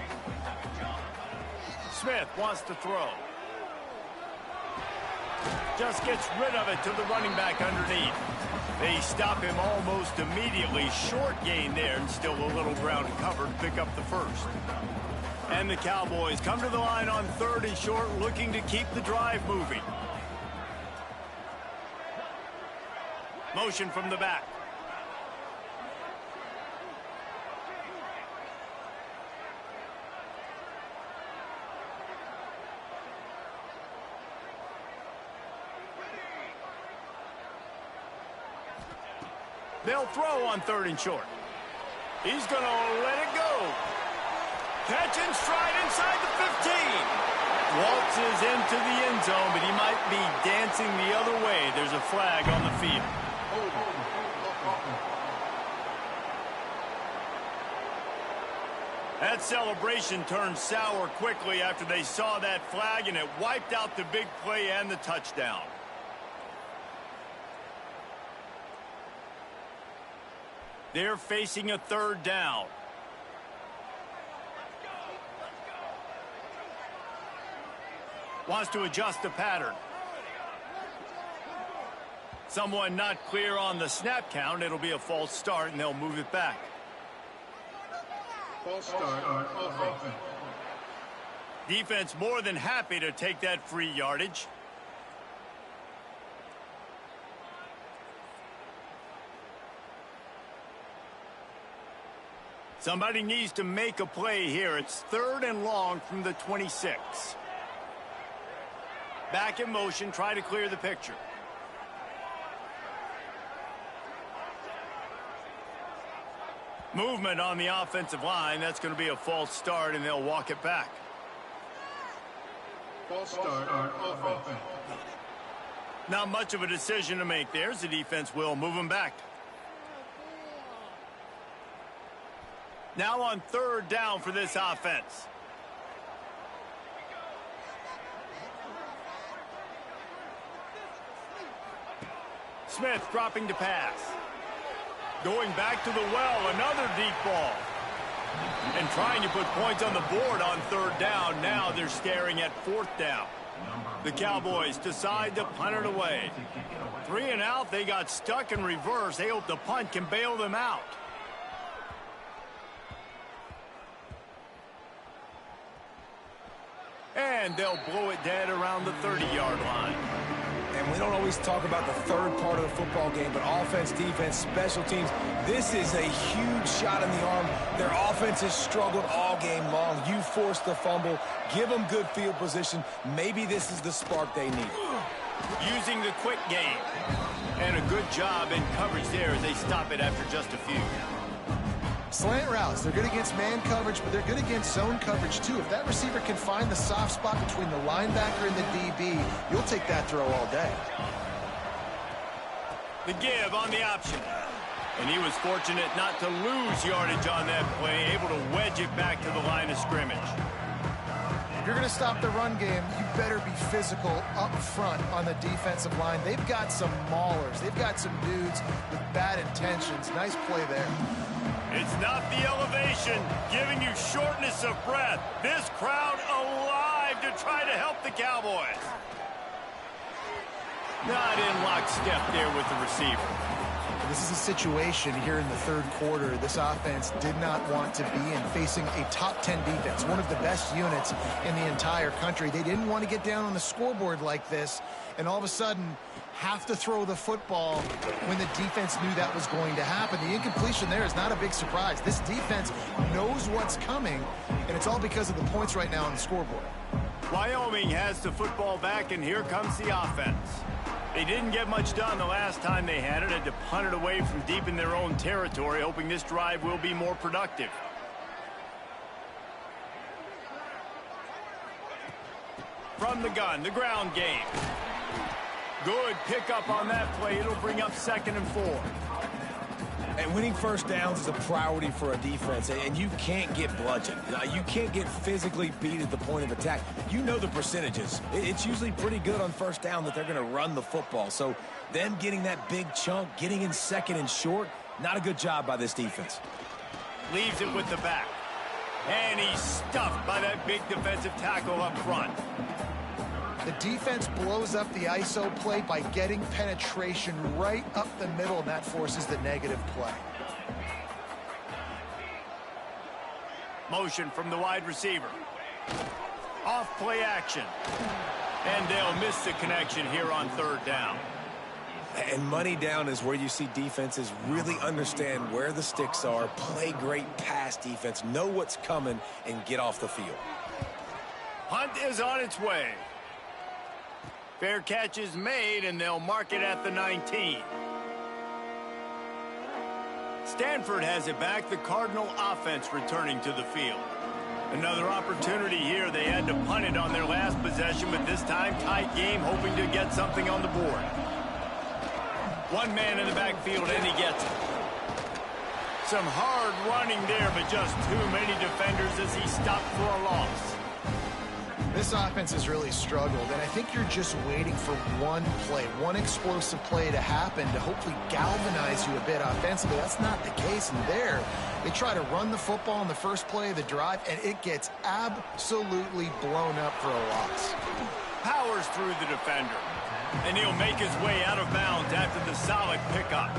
Smith wants to throw. Just gets rid of it to the running back underneath. They stop him almost immediately. Short gain there, and still a little ground covered. Pick up the first. And the Cowboys come to the line on 3rd and short, looking to keep the drive moving. Motion from the back. They'll throw on 3rd and short. He's going to let it go. Catch and stride inside the 15. Waltzes into the end zone, but he might be dancing the other way. There's a flag on the field. That celebration turned sour quickly after they saw that flag, and it wiped out the big play and the touchdown. They're facing a 3rd down. Wants to adjust the pattern. Someone not clear on the snap count. It'll be a false start, and they'll move it back. False start on offense. Defense more than happy to take that free yardage. Somebody needs to make a play here. It's 3rd and long from the 26. Back in motion, try to clear the picture. Movement on the offensive line. That's going to be a false start, and they'll walk it back. False start on offense. Not much of a decision to make there, as the defense will move them back. Now on 3rd down for this offense. Smith dropping to pass. Going back to the well, another deep ball. And trying to put points on the board on 3rd down. Now they're staring at 4th down. The Cowboys decide to punt it away. 3 and out, they got stuck in reverse. They hope the punt can bail them out. And they'll blow it dead around the 30-yard line. And we don't always talk about the third part of the football game, but offense, defense, special teams, this is a huge shot in the arm. Their offense has struggled all game long. You force the fumble, give them good field position. Maybe this is the spark they need. Using the quick game. And a good job in coverage there as they stop it after just a few. Slant routes, they're good against man coverage, but they're good against zone coverage too. If that receiver can find the soft spot between the linebacker and the DB, you'll take that throw all day. The give on the option. And he was fortunate not to lose yardage on that play, able to wedge it back to the line of scrimmage. If you're going to stop the run game, you better be physical up front on the defensive line. They've got some maulers. They've got some dudes with bad intentions. Nice play there. It's not the elevation giving you shortness of breath. This crowd alive to try to help the Cowboys. Not in lockstep there with the receiver. This is a situation here in the 3rd quarter this offense did not want to be in, facing a top 10 defense, one of the best units in the entire country. They didn't want to get down on the scoreboard like this, and all of a sudden have to throw the football when the defense knew that was going to happen. The incompletion there is not a big surprise. This defense knows what's coming, and it's all because of the points right now on the scoreboard. Wyoming has the football back, and here comes the offense. They didn't get much done the last time they had it. Had to punt it away from deep in their own territory, hoping this drive will be more productive. From the gun, the ground game. Good pickup on that play. It'll bring up 2nd and 4. And winning first downs is a priority for a defense, and you can't get bludgeoned. You can't get physically beat at the point of attack. You know the percentages. It's usually pretty good on first down that they're going to run the football. So them getting that big chunk, getting in 2nd and short, not a good job by this defense. Leaves it with the back. And he's stuffed by that big defensive tackle up front. The defense blows up the ISO play by getting penetration right up the middle, and that forces the negative play. Motion from the wide receiver. Off play action. And they'll miss the connection here on 3rd down. And money down is where you see defenses really understand where the sticks are, play great pass defense, know what's coming, and get off the field. Punt is on its way. Fair catch is made, and they'll mark it at the 19. Stanford has it back. The Cardinal offense returning to the field. Another opportunity here. They had to punt it on their last possession, but this time tight game, hoping to get something on the board. One man in the backfield, and he gets it. Some hard running there, but just too many defenders as he stopped for a loss. This offense has really struggled, and I think you're just waiting for one play, one explosive play to happen to hopefully galvanize you a bit offensively. That's not the case, and there, they try to run the football in the first play of the drive, and it gets absolutely blown up for a loss. Powers through the defender, and he'll make his way out of bounds after the solid pickup.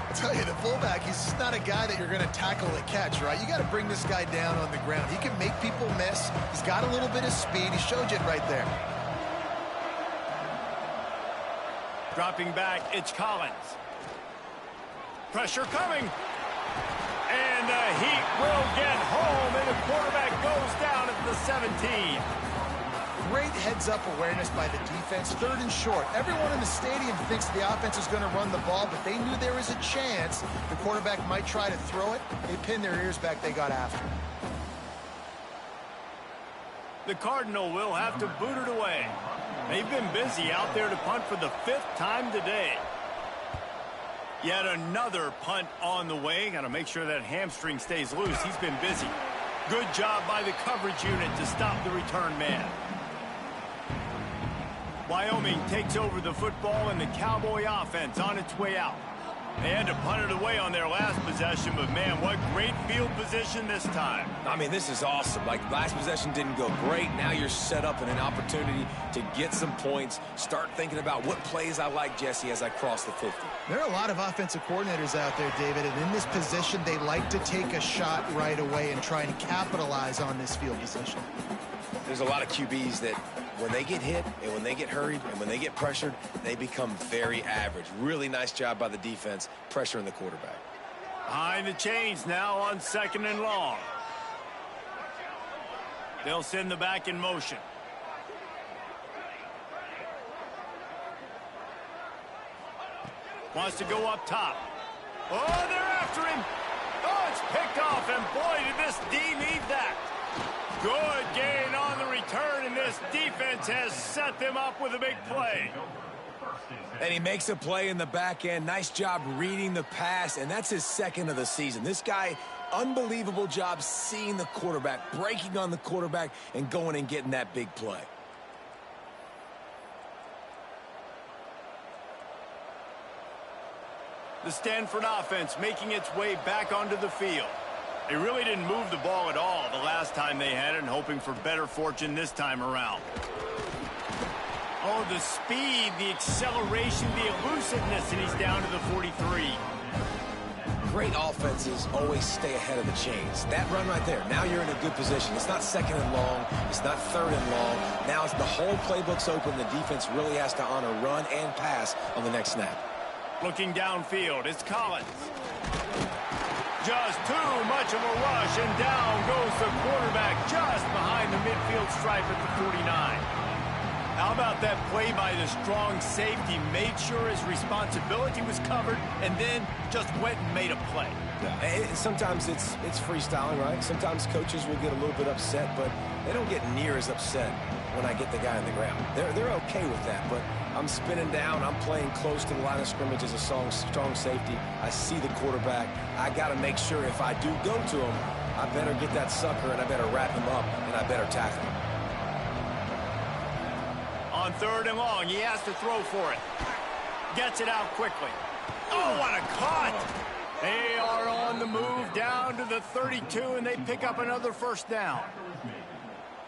I tell you, the fullback, he's just not a guy that you're going to tackle the catch, right? You got to bring this guy down on the ground. He can make people miss. He's got a little bit of speed. He showed you it right there. Dropping back, it's Collins. Pressure coming. And the Heat will get home, and the quarterback goes down at the 17. Great heads-up awareness by the defense. 3rd and short. Everyone in the stadium thinks the offense is going to run the ball, but they knew there was a chance the quarterback might try to throw it. They pinned their ears back. They got after it. The Cardinal will have to boot it away. They've been busy out there to punt for the 5th time today. Yet another punt on the way. Got to make sure that hamstring stays loose. He's been busy. Good job by the coverage unit to stop the return man. Wyoming takes over the football and the Cowboy offense on its way out. They had to punt it away on their last possession, but man, what great field position this time. I mean, this is awesome. Like, last possession didn't go great. Now you're set up in an opportunity to get some points. Start thinking about what plays I like, Jesse, as I cross the 50. There are a lot of offensive coordinators out there, David, and in this position, they like to take a shot right away and try and capitalize on this field position. There's a lot of QBs that when they get hit and when they get hurried and when they get pressured, they become very average. Really nice job by the defense pressuring the quarterback. Behind the chains now on 2nd and long. They'll send the back in motion. Wants to go up top. Oh, they're after him. Oh, it's picked off, and boy, did this D need that. Good gain on the return, and this defense has set them up with a big play. And he makes a play in the back end. Nice job reading the pass, and that's his 2nd of the season. This guy, unbelievable job seeing the quarterback, breaking on the quarterback, and going and getting that big play. The Stanford offense making its way back onto the field. They really didn't move the ball at all the last time they had it, and hoping for better fortune this time around. Oh, the speed, the acceleration, the elusiveness, and he's down to the 43. Great offenses always stay ahead of the chains. That run right there, now you're in a good position. It's not 2nd and long. It's not 3rd and long. Now it's the whole playbook's open. The defense really has to honor run and pass on the next snap. Looking downfield, it's Collins. Just too much of a rush, and down goes the quarterback just behind the midfield stripe at the 49. How about that play by the strong safety? Made sure his responsibility was covered, and then just went and made a play. Yeah. Sometimes it's freestyling, right? Sometimes coaches will get a little bit upset, but they don't get near as upset when I get the guy on the ground. They're okay with that, but I'm spinning down. I'm playing close to the line of scrimmage as a strong safety. I see the quarterback. I got to make sure if I do go to him, I better get that sucker, and I better wrap him up, and I better tackle him. On 3rd and long, he has to throw for it. Gets it out quickly. Oh, what a cut! They are on the move down to the 32, and they pick up another 1st down.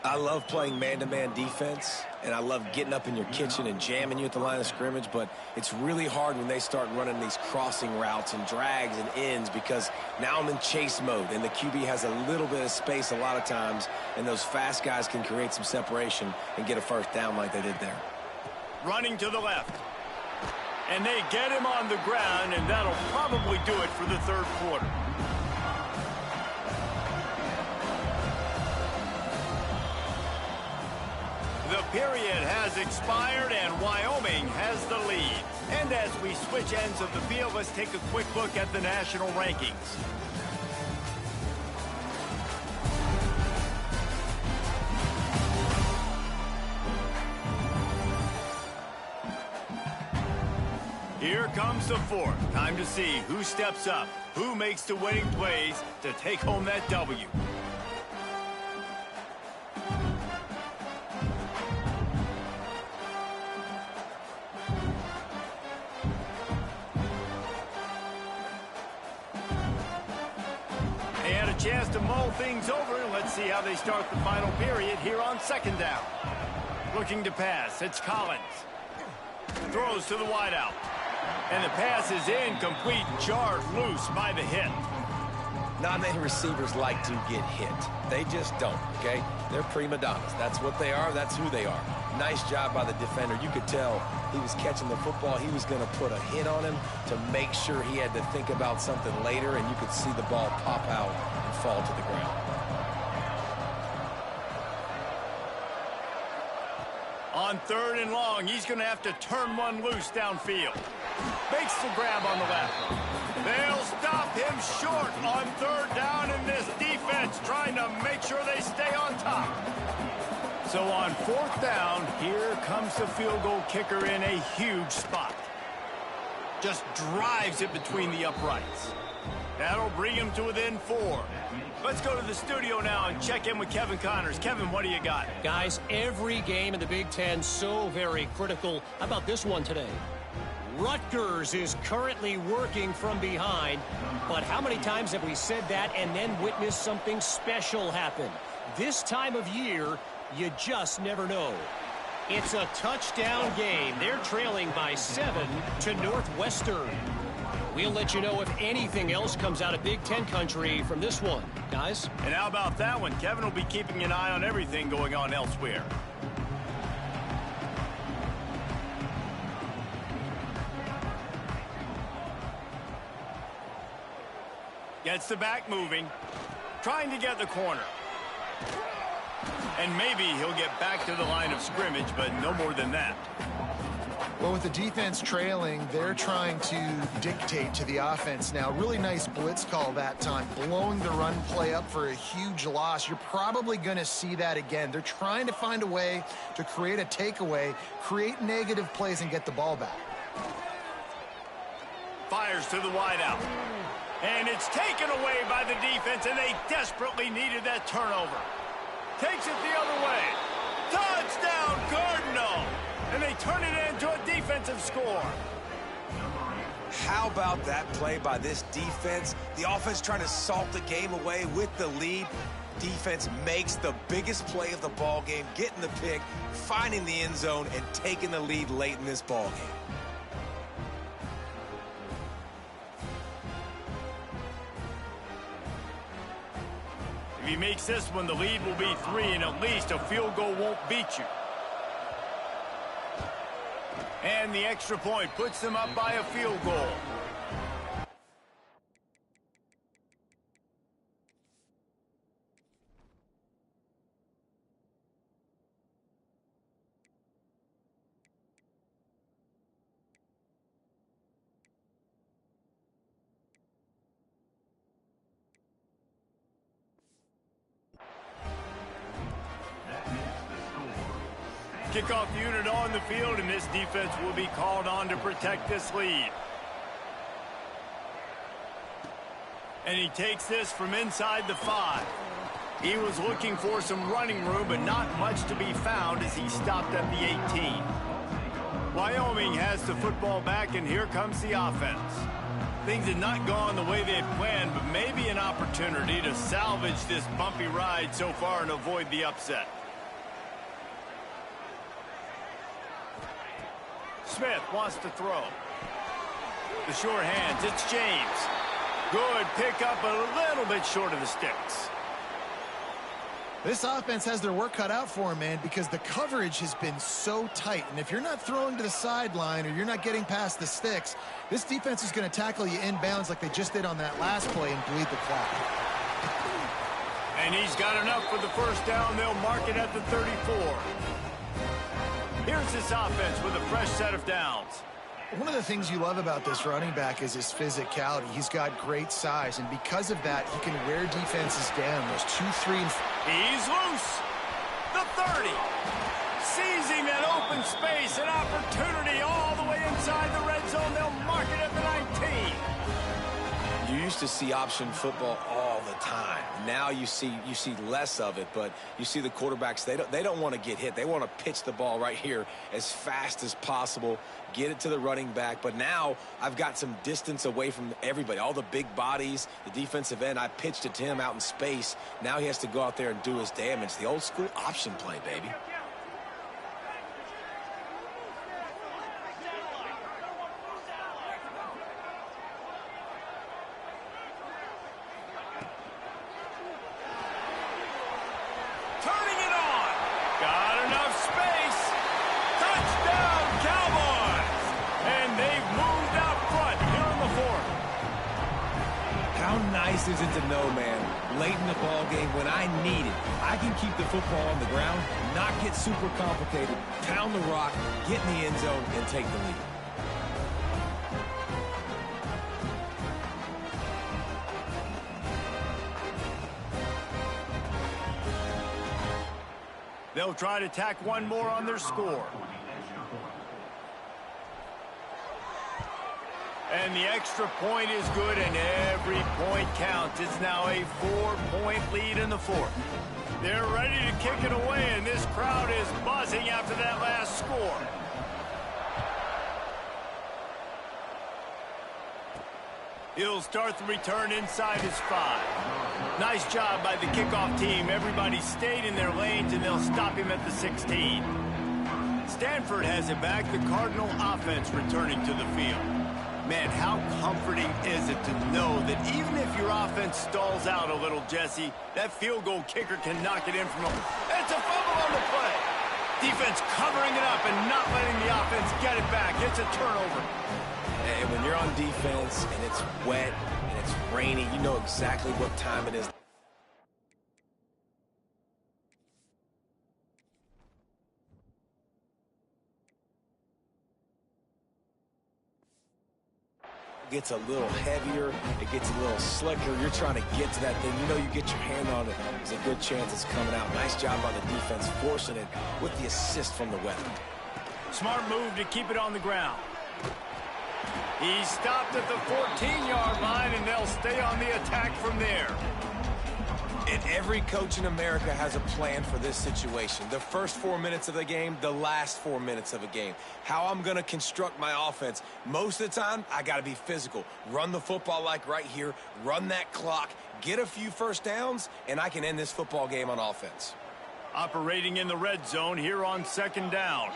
I love playing man-to-man defense, and I love getting up in your kitchen and jamming you at the line of scrimmage, but it's really hard when they start running these crossing routes and drags and ends, because now I'm in chase mode, and the QB has a little bit of space a lot of times, and those fast guys can create some separation and get a 1st down like they did there. Running to the left. And they get him on the ground, and that'll probably do it for the 3rd quarter. The period has expired, and Wyoming has the lead. And as we switch ends of the field, let's take a quick look at the national rankings. Here comes the 4th. Time to see who steps up, who makes the winning plays to take home that W. They had a chance to mull things over. Let's see how they start the final period here on 2nd down. Looking to pass, it's Collins. Throws to the wideout. And the pass is incomplete, jarred loose by the hit. Not many receivers like to get hit. They just don't, okay? They're prima donnas. That's what they are. That's who they are. Nice job by the defender. You could tell he was catching the football. He was going to put a hit on him to make sure he had to think about something later, and you could see the ball pop out and fall to the ground. On 3rd and long, he's going to have to turn one loose downfield. Makes the grab on the left. They'll stop him short on 3rd down, and this defense trying to make sure they stay on top. So on 4th down, here comes the field goal kicker in a huge spot. Just drives it between the uprights. That'll bring him to within 4. Let's go to the studio now and check in with Kevin Connors. Kevin, what do you got? Guys, every game in the Big Ten so very critical. How about this one today? Rutgers is currently working from behind, but how many times have we said that and then witnessed something special happen? This time of year, you just never know. It's a touchdown game. They're trailing by 7 to Northwestern. We'll let you know if anything else comes out of Big Ten country from this one, guys. And how about that one? Kevin will be keeping an eye on everything going on elsewhere. Gets the back moving, trying to get the corner. And maybe he'll get back to the line of scrimmage, but no more than that. Well, with the defense trailing, they're trying to dictate to the offense now. Really nice blitz call that time, blowing the run play up for a huge loss. You're probably going to see that again. They're trying to find a way to create a takeaway, create negative plays, and get the ball back. Fires to the wideout. And it's taken away by the defense, and they desperately needed that turnover. Takes it the other way. Touchdown, Cardinal! And they turn it into a defensive score. How about that play by this defense? The offense trying to salt the game away with the lead. Defense makes the biggest play of the ball game, getting the pick, finding the end zone, and taking the lead late in this ball game. If he makes this one, the lead will be 3, and at least a field goal won't beat you. And the extra point puts them up by a field goal. Kickoff unit on the field, and this defense will be called on to protect this lead. And he takes this from inside the 5. He was looking for some running room, but not much to be found as he stopped at the 18. Wyoming has the football back, and here comes the offense. Things had not gone the way they had planned, but maybe an opportunity to salvage this bumpy ride so far and avoid the upset. Smith wants to throw. The short hands, it's James. Good pickup, a little bit short of the sticks. This offense has their work cut out for them, man, because the coverage has been so tight. And if you're not throwing to the sideline or you're not getting past the sticks, this defense is going to tackle you inbounds like they just did on that last play and bleed the clock. And he's got enough for the first down. They'll mark it at the 34. Here's this offense with a fresh set of downs. One of the things you love about this running back is his physicality. He's got great size, and because of that, he can wear defenses down. There's 2, 3, and 4. He's loose. The 30. Seizing that open space, an opportunity all the way inside the red zone. They'll mark it at the 19. You used to see option football all the time. Now you see less of it, but you see the quarterbacks, they don't want to get hit. They want to pitch the ball right here as fast as possible, get it to the running back. But now I've got some distance away from everybody, all the big bodies, the defensive end. I pitched it to him out in space. Now he has to go out there and do his damage. The old school option play, baby. Isn't to know, man, late in the ball game when I need it, I can keep the football on the ground, not get super complicated, pound the rock, get in the end zone, and take the lead. They'll try to tack one more on their score. And the extra point is good, and every point counts. It's now a 4-point lead in the fourth. They're ready to kick it away, and this crowd is buzzing after that last score. He'll start the return inside his 5. Nice job by the kickoff team. Everybody stayed in their lanes, and they'll stop him at the 16. Stanford has it back. The Cardinal offense returning to the field. Man, how comforting is it to know that even if your offense stalls out a little, Jesse, that field goal kicker can knock it in from a... It's a fumble on the play. Defense covering it up and not letting the offense get it back. It's a turnover. And when you're on defense and it's wet and it's rainy, you know exactly what time it is. Gets a little heavier, it gets a little slicker. You're trying to get to that thing. You know you get your hand on it, there's a good chance it's coming out. Nice job by the defense forcing it with the assist from the weapon. Smart move to keep it on the ground. He stopped at the 14-yard line, and they'll stay on the attack from there. And every coach in America has a plan for this situation. The first 4 minutes of the game, the last 4 minutes of a game. How I'm going to construct my offense. Most of the time, I got to be physical. Run the football like right here. Run that clock. Get a few first downs, and I can end this football game on offense. Operating in the red zone here on 2nd down.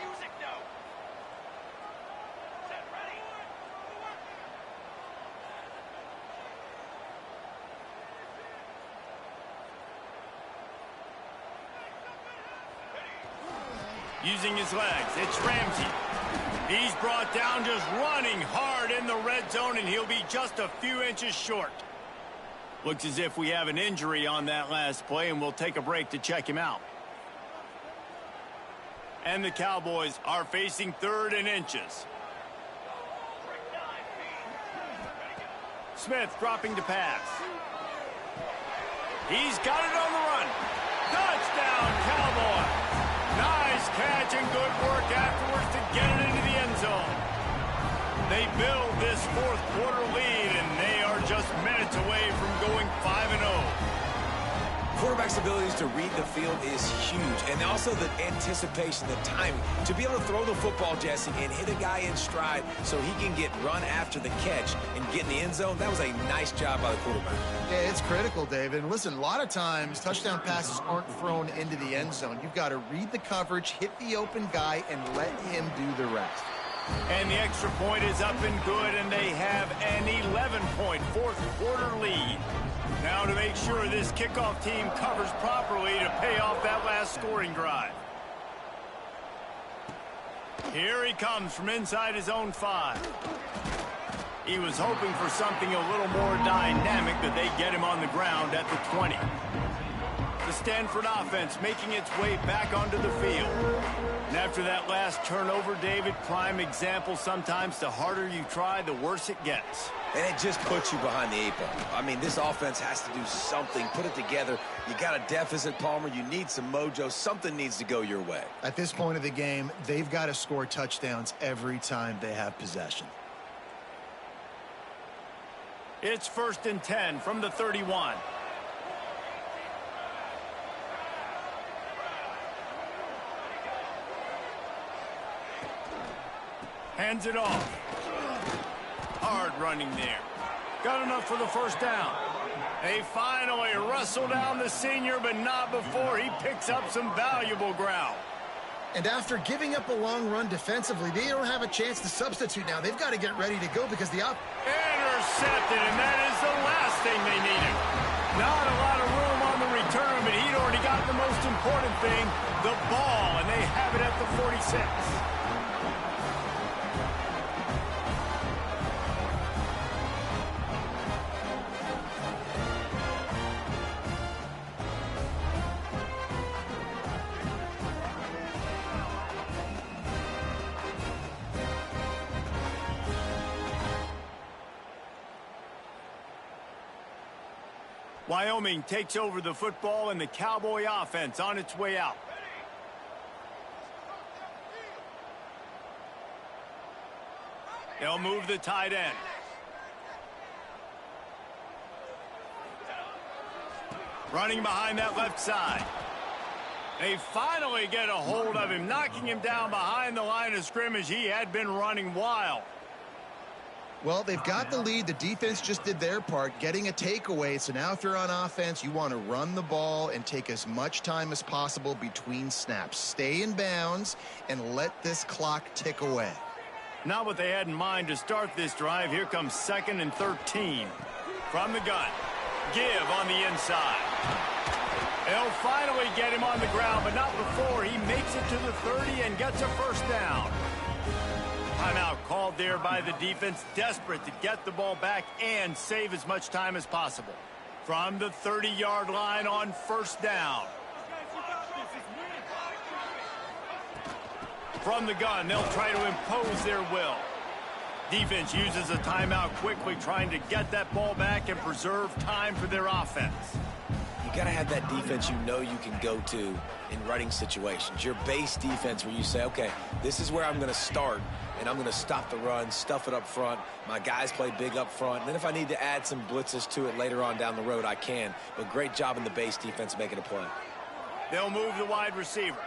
Using his legs, it's Ramsey. He's brought down just running hard in the red zone, and he'll be just a few inches short. Looks as if we have an injury on that last play, and we'll take a break to check him out. And the Cowboys are facing 3rd and inches. Smith dropping to pass. He's got it on the run. Touchdown, Cowboys. Nice catch and good work afterwards to get it into the end zone. They build this 4th quarter lead, and they are just minutes away from going 5-0. Quarterback's abilities to read the field is huge, and also the anticipation, the timing. To be able to throw the football, Jesse, and hit a guy in stride so he can get run after the catch and get in the end zone, that was a nice job by the quarterback. Yeah, it's critical, David. And listen, a lot of times touchdown passes aren't thrown into the end zone. You've got to read the coverage, hit the open guy, and let him do the rest. And the extra point is up and good, and they have an 11-point 4th quarter lead. Now to make sure this kickoff team covers properly to pay off that last scoring drive. Here he comes from inside his own 5. He was hoping for something a little more dynamic, but they get him on the ground at the 20. The Stanford offense making its way back onto the field. And after that last turnover, David, prime example, sometimes the harder you try, the worse it gets. And it just puts you behind the 8 ball. I mean, this offense has to do something, put it together. You got a deficit, Palmer. You need some mojo. Something needs to go your way. At this point of the game, they've got to score touchdowns every time they have possession. It's 1st and 10 from the 31. Hands it off. Hard running there. Got enough for the 1st down. They finally wrestle down the senior, but not before he picks up some valuable ground. And after giving up a long run defensively, they don't have a chance to substitute now. They've got to get ready to go because the intercepted, and that is the last thing they needed. Not a lot of room on the return, but he'd already got the most important thing, the ball, and they have it at the 46. Wyoming takes over the football, and the Cowboy offense on its way out. They'll move the tight end. Running behind that left side. They finally get a hold of him, knocking him down behind the line of scrimmage. He had been running wild. Well, they've got the lead. The defense just did their part, getting a takeaway. So now if you're on offense, you want to run the ball and take as much time as possible between snaps. Stay in bounds and let this clock tick away. Not what they had in mind to start this drive. Here comes 2nd and 13. From the gun. Give on the inside. They'll finally get him on the ground, but not before he makes it to the 30 and gets a first down. Timeout called there by the defense, desperate to get the ball back and save as much time as possible. From the 30-yard line on first down. From the gun, they'll try to impose their will. Defense uses a timeout quickly, trying to get that ball back and preserve time for their offense. You got to have that defense you know you can go to in running situations. Your base defense where you say, okay, this is where I'm going to start, and I'm going to stop the run, stuff it up front. My guys play big up front. And then if I need to add some blitzes to it later on down the road, I can. But great job in the base defense making a play. They'll move the wide receiver.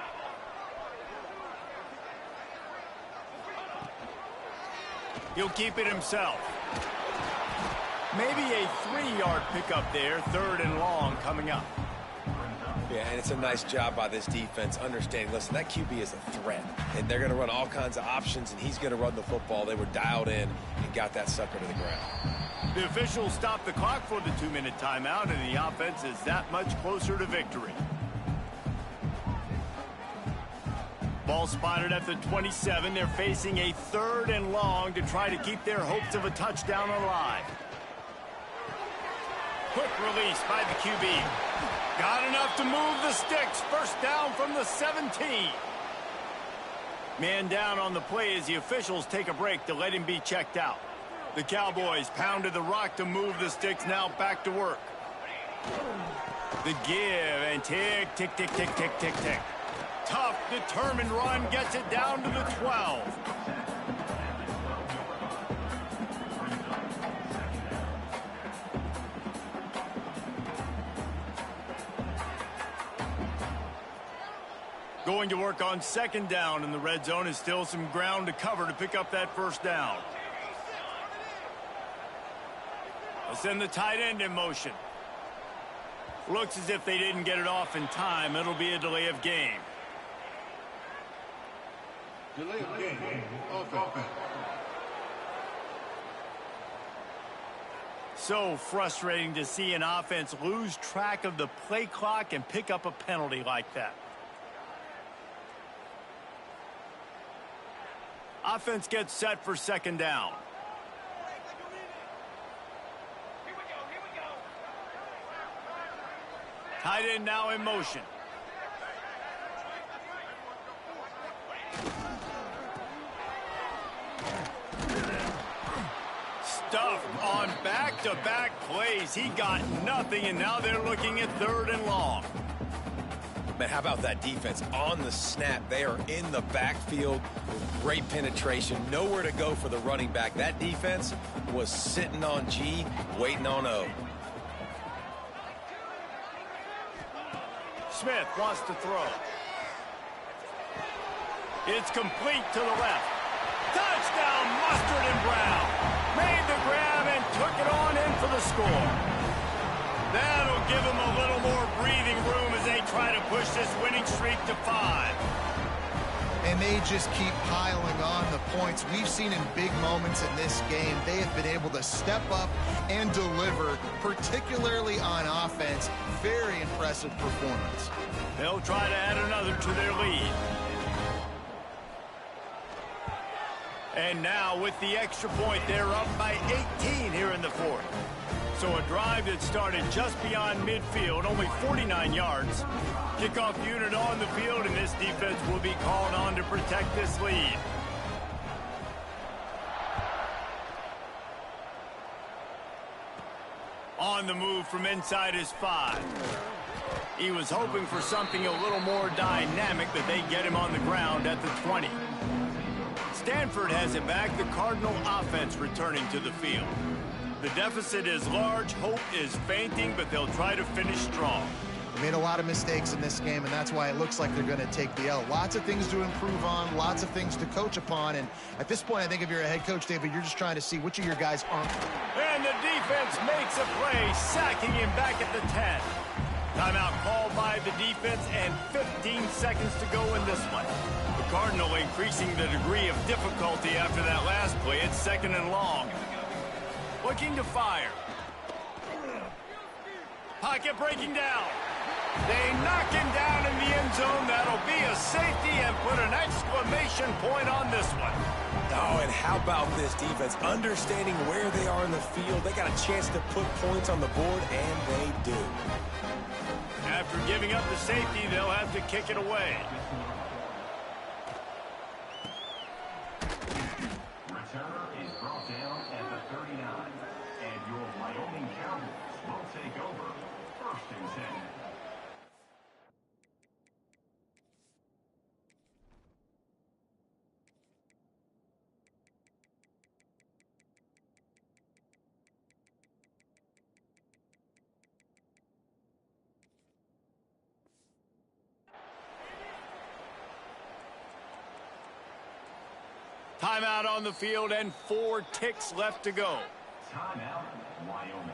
He'll keep it himself. Maybe a 3-yard pickup there, 3rd and long coming up. Yeah, and it's a nice job by this defense understanding, listen, that QB is a threat, and they're going to run all kinds of options, and he's going to run the football. They were dialed in and got that sucker to the ground. The officials stopped the clock for the 2-minute timeout, and the offense is that much closer to victory. Ball spotted at the 27. They're facing a 3rd and long to try to keep their hopes of a touchdown alive. Quick release by the QB. Got enough to move the sticks. First down from the 17. Man down on the play as the officials take a break to let him be checked out. The Cowboys pounded the rock to move the sticks, now back to work. The give and tick, tick, tick, tick, tick, tick, tick. Tough, determined run gets it down to the 12. Going to work on 2nd down in the red zone is still some ground to cover to pick up that first down. They'll send the tight end in motion. Looks as if they didn't get it off in time. It'll be a delay of game. Delay of game. Offense. So frustrating to see an offense lose track of the play clock and pick up a penalty like that. Offense gets set for 2nd down. Tight end now in motion. Stuffed on back-to-back plays. He got nothing, and now they're looking at 3rd and long. Man, how about that defense? On the snap, they are in the backfield with great penetration. Nowhere to go for the running back. That defense was sitting on G, waiting on O. Smith wants to throw. It's complete to the left. Touchdown, Mustard and Brown. Made the grab and took it on in for the score. That'll give them a little more breathing room as they try to push this winning streak to 5. And they just keep piling on the points. We've seen in big moments in this game, they have been able to step up and deliver, particularly on offense. Very impressive performance. They'll try to add another to their lead. And now with the extra point, they're up by 18 here in the 4th. So a drive that started just beyond midfield, only 49 yards. Kickoff unit on the field, and this defense will be called on to protect this lead. On the move from inside his 5. He was hoping for something a little more dynamic, but they get him on the ground at the 20. Stanford has it back, the Cardinal offense returning to the field. The deficit is large, hope is fainting, but they'll try to finish strong. They made a lot of mistakes in this game, and that's why it looks like they're going to take the L. Lots of things to improve on, lots of things to coach upon, and at this point, I think if you're a head coach, David, you're just trying to see which of your guys aren't. And the defense makes a play, sacking him back at the 10. Timeout called by the defense, and 15 seconds to go in this one. The Cardinal increasing the degree of difficulty after that last play. It's 2nd and long. Looking to fire. Pocket breaking down. They knock him down in the end zone. That'll be a safety and put an exclamation point on this one. Oh, and how about this defense? Understanding where they are in the field. They got a chance to put points on the board, and they do. After giving up the safety, they'll have to kick it away. Returner is brought down at the 39. And your Wyoming Cowboys will take over 1st and 10. Timeout on the field and 4 ticks left to go. Timeout, Wyoming.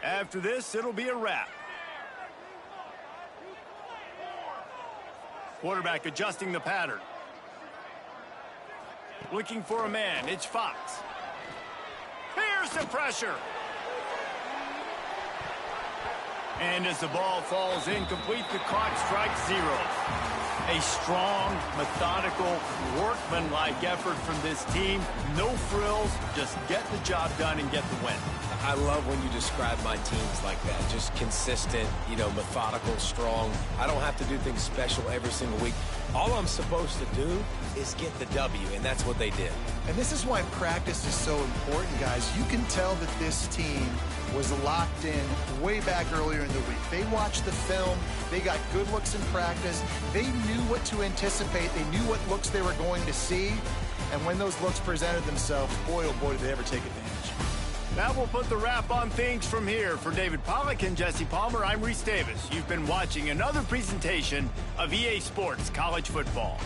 After this, it'll be a wrap. Quarterback adjusting the pattern. Looking for a man, it's Fox. Here's the pressure. And as the ball falls incomplete, the clock strikes 0. A strong, methodical, workmanlike effort from this team. No frills, just get the job done and get the win. I love when you describe my teams like that. Just consistent, methodical, strong. I don't have to do things special every single week. All I'm supposed to do is get the W, and that's what they did. And this is why practice is so important, guys. You can tell that this team was locked in way back earlier in the week. They watched the film. They got good looks in practice. They knew what to anticipate. They knew what looks they were going to see. And when those looks presented themselves, boy, oh boy, did they ever take advantage. That will put the wrap on things from here. For David Pollack and Jesse Palmer, I'm Reese Davis. You've been watching another presentation of EA Sports College Football.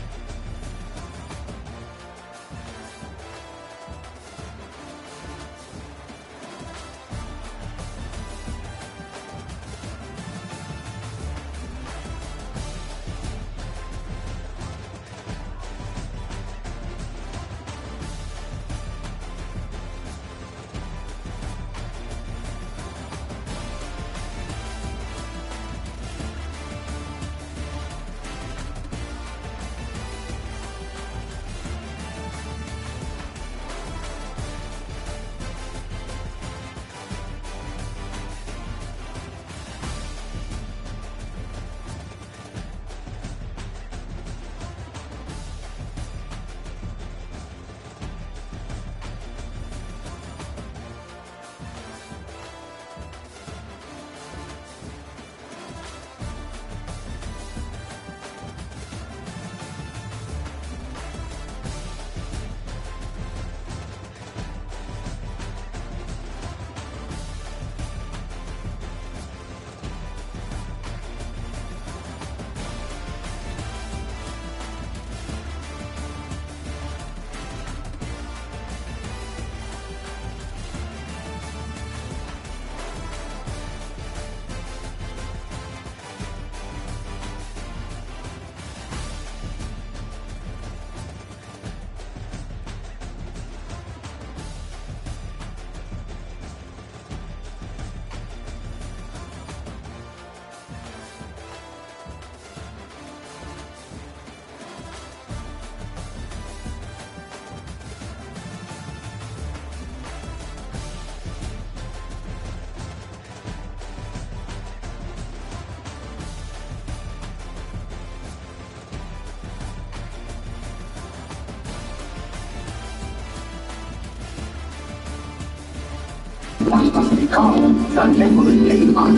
Stay calm, sun table and take on.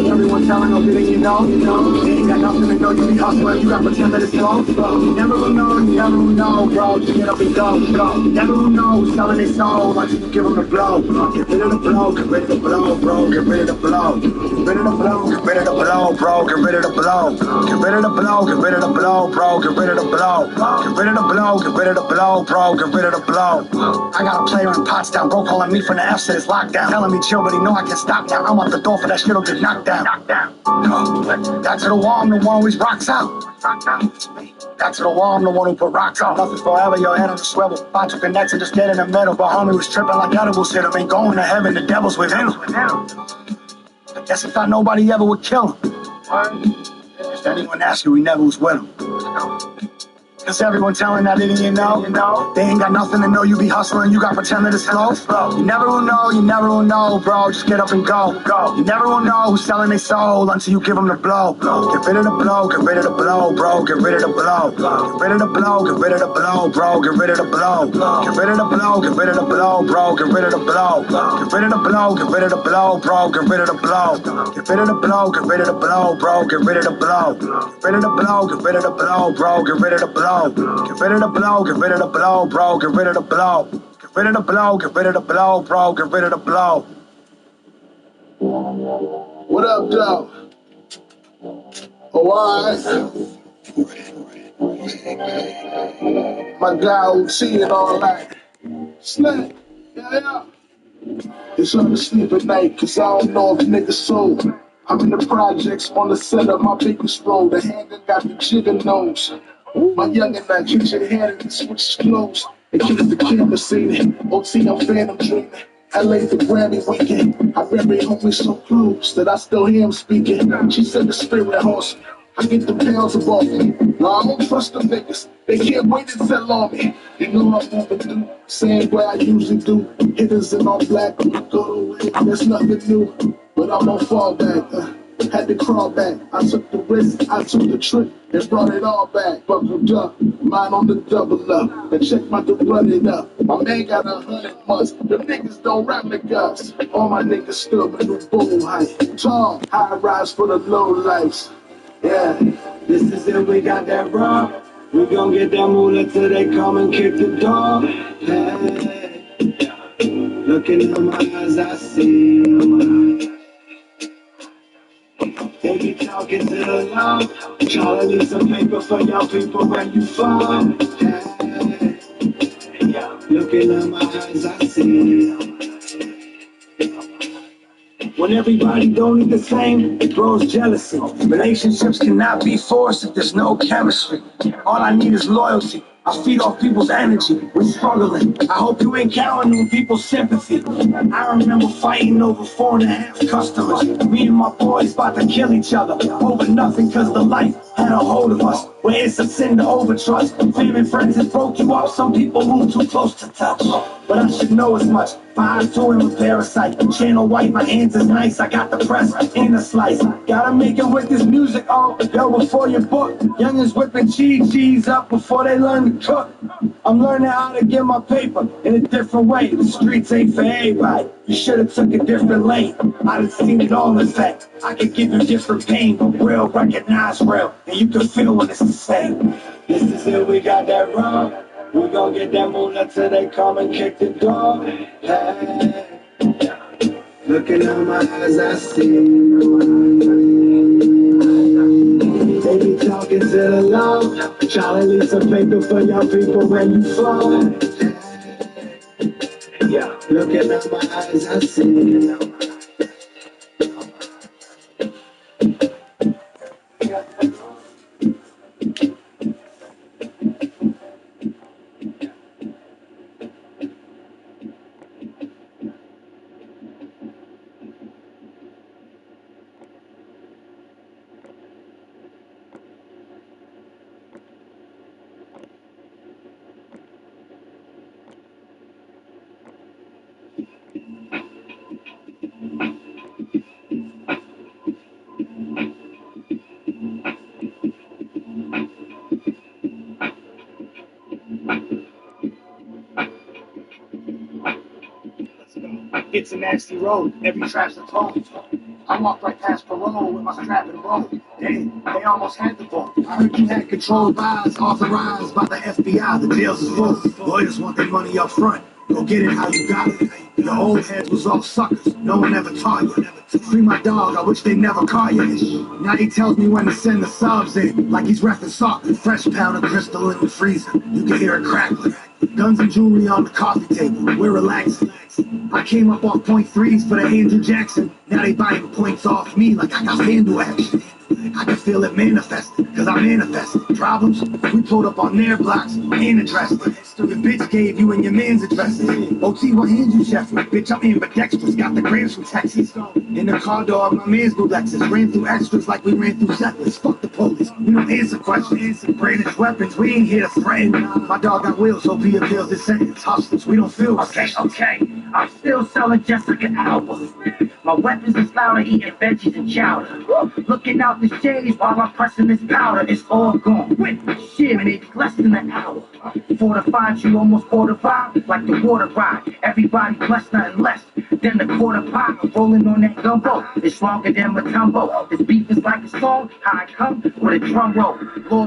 Everyone telling them that you know, they ain't got nothing to know. You be hustling, you got pretend that it's slow. You never will know, bro. Just get up and go. You never will know who's selling their soul until you give them the blow. Get rid of the blow, get rid of the blow, bro. Get rid of the blow. Get rid of the blow, get rid of the blow, bro. Get rid of the blow. Get rid of the blow, get rid of the blow, bro. Get rid of the blow. Get rid of the blow, get rid of the blow, bro. Get rid of the blow. I got a player in Potsdam, bro, calling me from the F, said it's lockdown. Telling me chill, but he know I can stop now. I'm out the door for that shit'll get knocked down. Back to the wall, I'm the one who always rocks out. Back to the wall, I'm the one who put rocks out. Nothing's forever, your head on the swivel. Find your connects and just get in the middle. But homie was tripping like edibles, hit him. Ain't going to heaven, the devil's within him. I guess he thought nobody ever would kill him. If anyone asks you, he never was with him. Cause everyone telling that it you know, they ain't got nothing to know. You be hustling, you got pretend that it's slow. You never will know, bro. Just get up and go. You never will know who's selling their soul until you give them the blow. Get rid of the blow, get rid of the blow, bro. Get rid of the blow. Get rid of the blow, get rid of the blow, bro. Get rid of the blow. Get rid of the blow, get rid of the blow, bro. Get rid of the blow. Get rid of the blow, get rid of the blow, bro. Get rid of the blow. Get rid of the blow, get rid of the blow, bro. Get rid of the blow. Get rid of the blow, get rid of the blow, bro. Get rid of the blow. Get rid of the blow, get rid of the blow, bro. Get rid of the blow. Get rid of the blow, get rid of the blow, bro. Get rid of the blow. What up, Joe? Oh, alright. My guy OT and all that. Snap. Yeah. It's on the sleep at night, cause I don't know if niggas sold. I'm in the projects on the set of my biggest role. The handgun got the chicken nose. My youngin' that kicks your hand and switches clothes. And keeps the camera scene. OT, I'm phantom dreaming. LA the Grammy weekend. I bury homie so close that I still hear him speaking. She said the spirit haunts me. I get the pounds above me. No, I don't trust them niggas. They can't wait to tell on me. You know I'm overdue. Same way I usually do. Hitters in all black. Go away. There's nothing new. But I'm on fallback. Had to crawl back. I took the risk. I took the trick. And brought it all back. Buckled up. Mine on the double up. And check my to run it up. My man got 100 months. Them niggas don't rap like us. All my niggas still in the bull height. Tall. High rise for the low lives. Yeah, this is it, we got that raw. We gon' get that moolah till they come and kick the door. Hey, looking in my eyes, I see they be talking to the loud. Tryna leave some paper for y'all people when you fall. Hey, looking in my eyes, I see. When everybody don't eat the same, it grows jealousy. Relationships cannot be forced if there's no chemistry. All I need is loyalty. I feed off people's energy. We're struggling. I hope you ain't counting on people's sympathy. I remember fighting over 4.5 customers. Me and my boys about to kill each other over nothing cause the life had a hold of us. Where it's a sin to overtrust. Family friends has broke you off. Some people move too close to touch. But I should know as much. 5'2" and a parasite. Channel white, my hands is nice. I got the press in a slice. Gotta make it with this music. Oh, yo, before you book. Youngins whipping cheese up before they learn to cook. I'm learning how to get my paper in a different way. The streets ain't for everybody. You should've took a different lane. I done seen it all in fact. I can give you different pain, but real recognize real. And you can feel when it's the same. This is it, we got that wrong. We gon' get that moolah till they come and kick the door. Hey, looking in my eyes, I see. They be talking to the low. Tryna leave some paper for y'all people when you fall. Yeah, looking in my eyes, I see. Let's go. It's a nasty road, every trap's a toll. I walked right past parole with my strap and roll. Damn, they almost had the ball. I heard you had controlled buys authorized by the FBI. The jails is full. Lawyers want their money up front. Go get it how you got it. Your old heads was all suckers. No one ever taught you. Free my dog, I wish they never caught you. Now he tells me when to send the subs in, like he's reffing soccer. Fresh pound of crystal in the freezer. You can hear it crackling. Guns and jewelry on the coffee table. We're relaxing. I came up off .3s for the Andrew Jackson. Now they buying points off me like I got FanDuel action. I can feel it manifesting, cause I manifested. Problems, we pulled up on their blocks and addressed it. Your bitch gave you and your man's addresses. OT, what hand you chef with? Bitch, I'm ambidextrous, got the grams from Texas. In the car door, my man's blue Lexus. Ran through extras like we ran through settlers. Fuck the police, we don't answer questions. Brandish's weapons, we ain't here to threaten. My dog got wheels, so he appeals this sentence. Hustlers, we don't feel okay. I'm still selling Jessica albums. My weapons is louder, eating veggies and chowder. Looking out the shades while I'm pressing this powder. It's all gone. Shit, man, it's less than an hour. 4 to 5, you almost quarter 5, like the water ride. Everybody blessed, nothing less than the quarter pie. Rolling on that gumbo, it's stronger than Matumbo. This beef is like a song, how I come with a drum roll.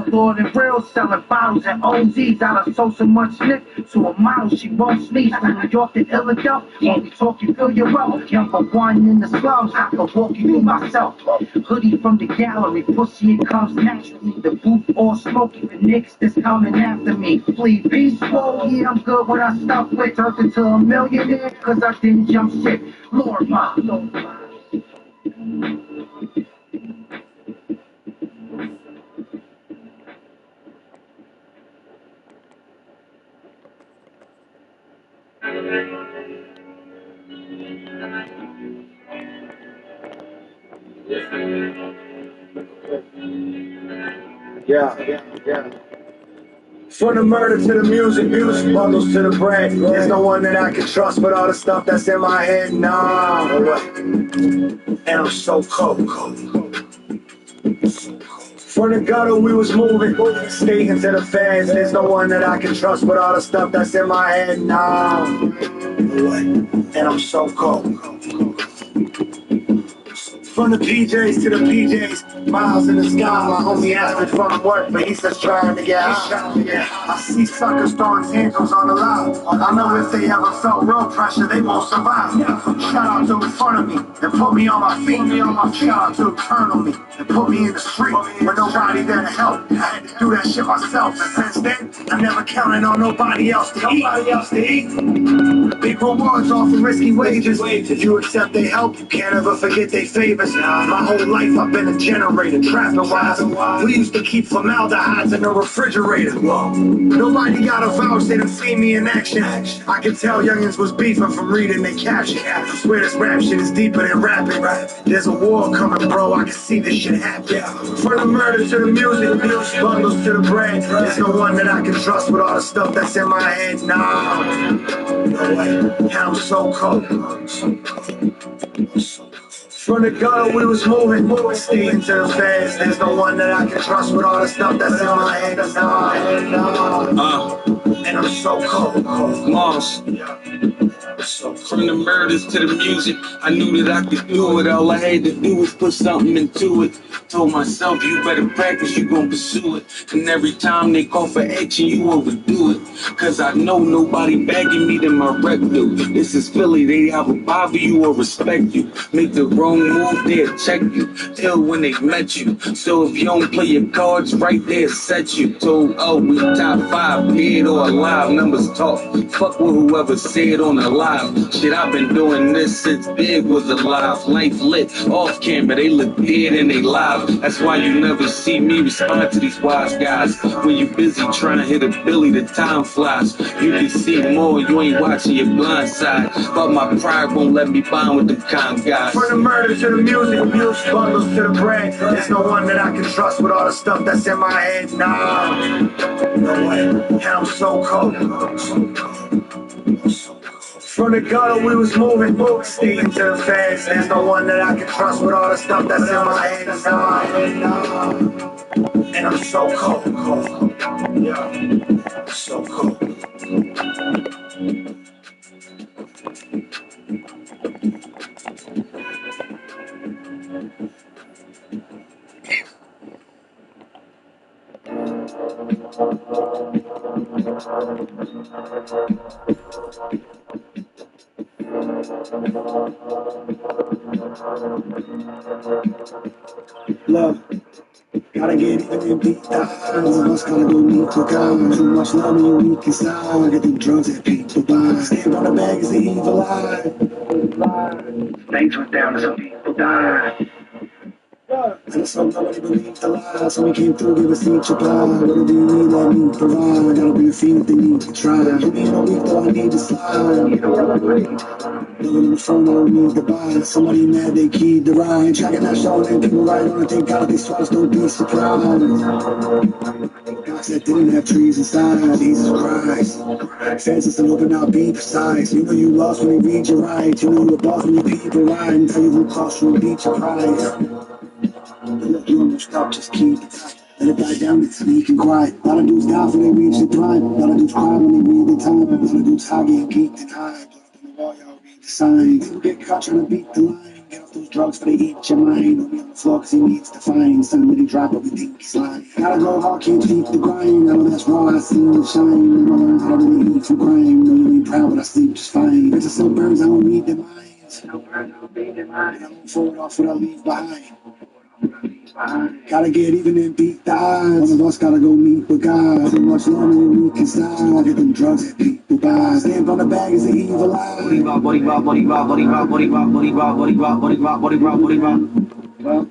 Lord and real, selling bottles and OZs. I done sold so much sniff to a model, she won't sneeze. From New York to Philadelphia, when we talk, you feel your wealth. Number one in the slums, I can walk you through myself. Hoodie from the gallery, pussy, it comes naturally. The booth all smoky, the niggas that's coming after me. Flee peaceful, yeah, I'm good when I stop with. Turned into a millionaire, cause I didn't jump shit. Lord, my. Yeah. From the murder to the music bundles to the bread. There's no one that I can trust but all the stuff that's in my head. Nah, and I'm so cold. From the gutter we was moving, sneaking to the fans. There's no one that I can trust but all the stuff that's in my head. Nah, and I'm so cold. From the PJs to the PJs, miles in the sky. My homie asked me from work, but he's just trying to get out. I see suckers throwing tantrums on the line. I know if they ever felt real pressure, they won't survive. Shout out to in front of me and put me on my feet. Shout out to eternal me and put me in the street with nobody there to help. I had to do that shit myself, and since then, I never counted on nobody else to eat. Big rewards off of risky wages. If you accept their help, you can't ever forget their favors. My whole life I've been a generator, trapping wise. We used to keep formaldehydes in the refrigerator. Nobody got a vouch, they done seen me in action. I can tell youngins was beefing from reading their caption. I swear this rap shit is deeper than rapping. There's a war coming, bro, I can see this shit happen. From the murder to the music, bundles to the bread. There's no one that I can trust with all the stuff that's in my head. Nah, no way. And I'm so cold. From the gutter we was moving, sneaking to the fans. There's no one that I can trust with all the stuff that's in my head. And I'm so cold. Lost. From the murders to the music, I knew that I could do it. All I had to do was put something into it. Told myself, you better practice, you gon' pursue it. And every time they call for action, you overdo it. Cause I know nobody bagging me than my rep do. This is Philly, they either bother you or respect you. Make the wrong move, they'll check you. Ill when they met you. So if you don't play your cards right, they'll set you. Told, oh, we top 5, dead or alive. Numbers talk, fuck with whoever said on the live. Shit, I've been doing this since Big was alive. Life lit, off camera, they look dead and they live. That's why you never see me respond to these wise guys. When you busy trying to hit a Billy, the time flies. You can see more, you ain't watching your blind side. But my pride won't let me bond with them kind guys. From the murder to the music, bundles to the bread. There's no one that I can trust with all the stuff that's in my head. Nah, no way. And I'm so cold. From the gutter we was moving, sneaking to the fans. There's no one that I can trust with all the stuff that's in my head. And I'm so cold. Yeah, so cold. Love, gotta get even and beat the odds. Of us gotta go meet the God. Too much love in your weak inside. Get them drugs that people buy. Stand on the bag is the evil eye. Things went down and some people died. And some nobody believed the lies. So we came through, give us each a pie. Whatever you need, let me provide. Gotta be a fiend if they need to try. You need no weak, though I need to slide. You know what I mean? Living in the front, I don't need to buy. Somebody mad, they keyed the ride. Tracking that show, and people right on it. Thank God they swallows, don't be surprised. Gods that didn't have trees inside. Jesus Christ. Fences and open out, be precise. You know you lost when they read your rights. You know you're boss when you people ride. And tell you who cost you and beat your price. Look, you don't stop, just keep it tight. Let it die down, it's sneak and quiet. A lot of dudes die when they reach the prime. A lot of dudes cry when they read the time. A lot of dudes high get geeked and high. Put up on the wall, y'all read the signs. People get caught trying to beat the line. Get off those drugs for they eat your mind. Don't be on the floor cause he needs to find somebody drop what we think he's lying. Gotta go hard, can't keep the grind. I know that's wrong, I see the shine. Never learn how to really eat from crime. No, you ain't proud, but I sleep just fine. There's some birds, I don't need their minds. No birds, I don't need their minds. I move forward off what I leave behind. Gotta get even and beat the odds. One of us gotta go meet with God. Too much longer than we can stop. Get them drugs that people buy. Stamp on the bag is the evil eye. Body rock, body rock, body rock, body rock, body rock, body rock, body rock, body rock, body rock, body rock.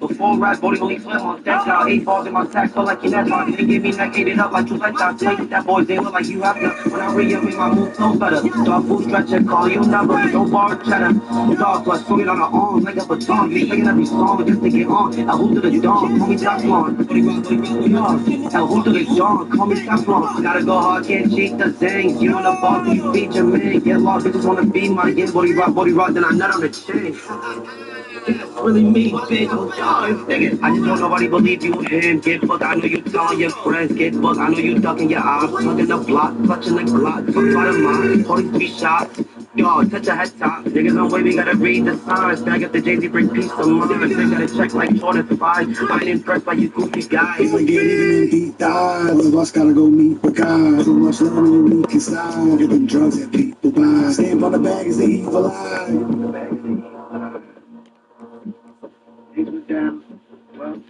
Before rap, body only flip on deck. Now 8 balls in my sack, feel like you net on. They give me neck, ate it up like 2 letdowns. Take that boys, they look like you have to. When I re-up, make my move no better. Dog food stretcher, call you number. No bar cheddar. Dog plus, swing it on the arm like a baton. Be singing every song just to get on. I who to the dawn, call me Teflon. Body rock, body rock, body rock. Hell, who to the dawn, call me Teflon. Gotta go hard, can't cheat the zangs. You on the boss, you feed your man. Get lost, bitches wanna be my game. Body rock, then I nut on the chain. Really me, bitch, nigga. I just don't nobody believe you him. Get fucked, I know you telling your friends. Get fucked, I know you ducking your eyes. Tucking the block, clutching the Glock. Fuck by the mind, holding 3 shots. Yo, touch a head top. Niggas on way, we gotta read the signs. Bag up the Jay-Z, bring peace of mind. They gotta check like Jordan 5. I ain't impressed by you goofy guys. People get even and beat the odds. One of us gotta go meet with God. Too much love in your weak inside. Get them drugs that people buy. Stamp on the bag is the evil eye. Things went down. Well.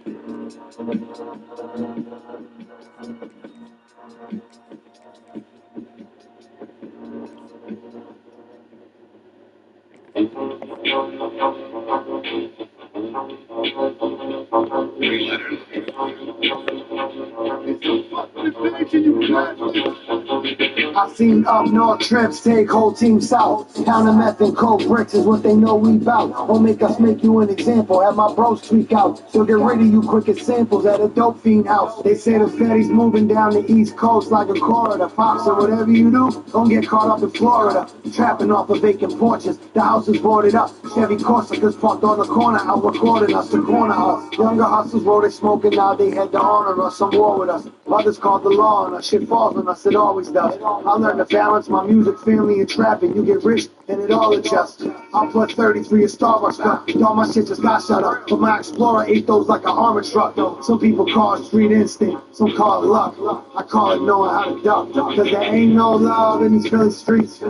I seen up north trips, take whole team south. Pound of meth and cold bricks is what they know we bout. Won't make us make you an example, have my bros tweak out. So get rid of you quick as samples at a dope fiend house. They say the Fetty's moving down the east coast like a corridor. Fox or whatever you do, don't get caught up in Florida. Trapping off of vacant porches, the house is boarded up. Chevy Corsicas parked on the corner, out recording us to corner us. Younger hustlers roll they smoking, now they had to honor us. Some war with us, mothers called the law on us. Shit falls on us, it always does. I learned to balance my music, family, and trapping. You get rich, and it all adjusts. I'm plus 33 at Starbucks stuff. All my shit just got shut up. But my Explorer ate those like an armored truck. Some people call it street instinct, some call it luck. I call it knowing how to duck. Cause there ain't no love in these Philly streets.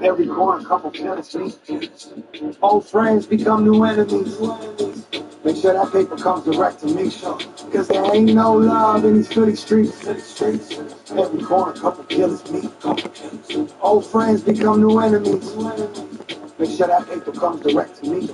Every corner, couple minutes. Old friends become new enemies. Make sure that paper comes direct to me. Cause there ain't no love in these Philly streets. Every corner, couple killers meet. Old friends become new enemies. Make sure that paper comes direct to me.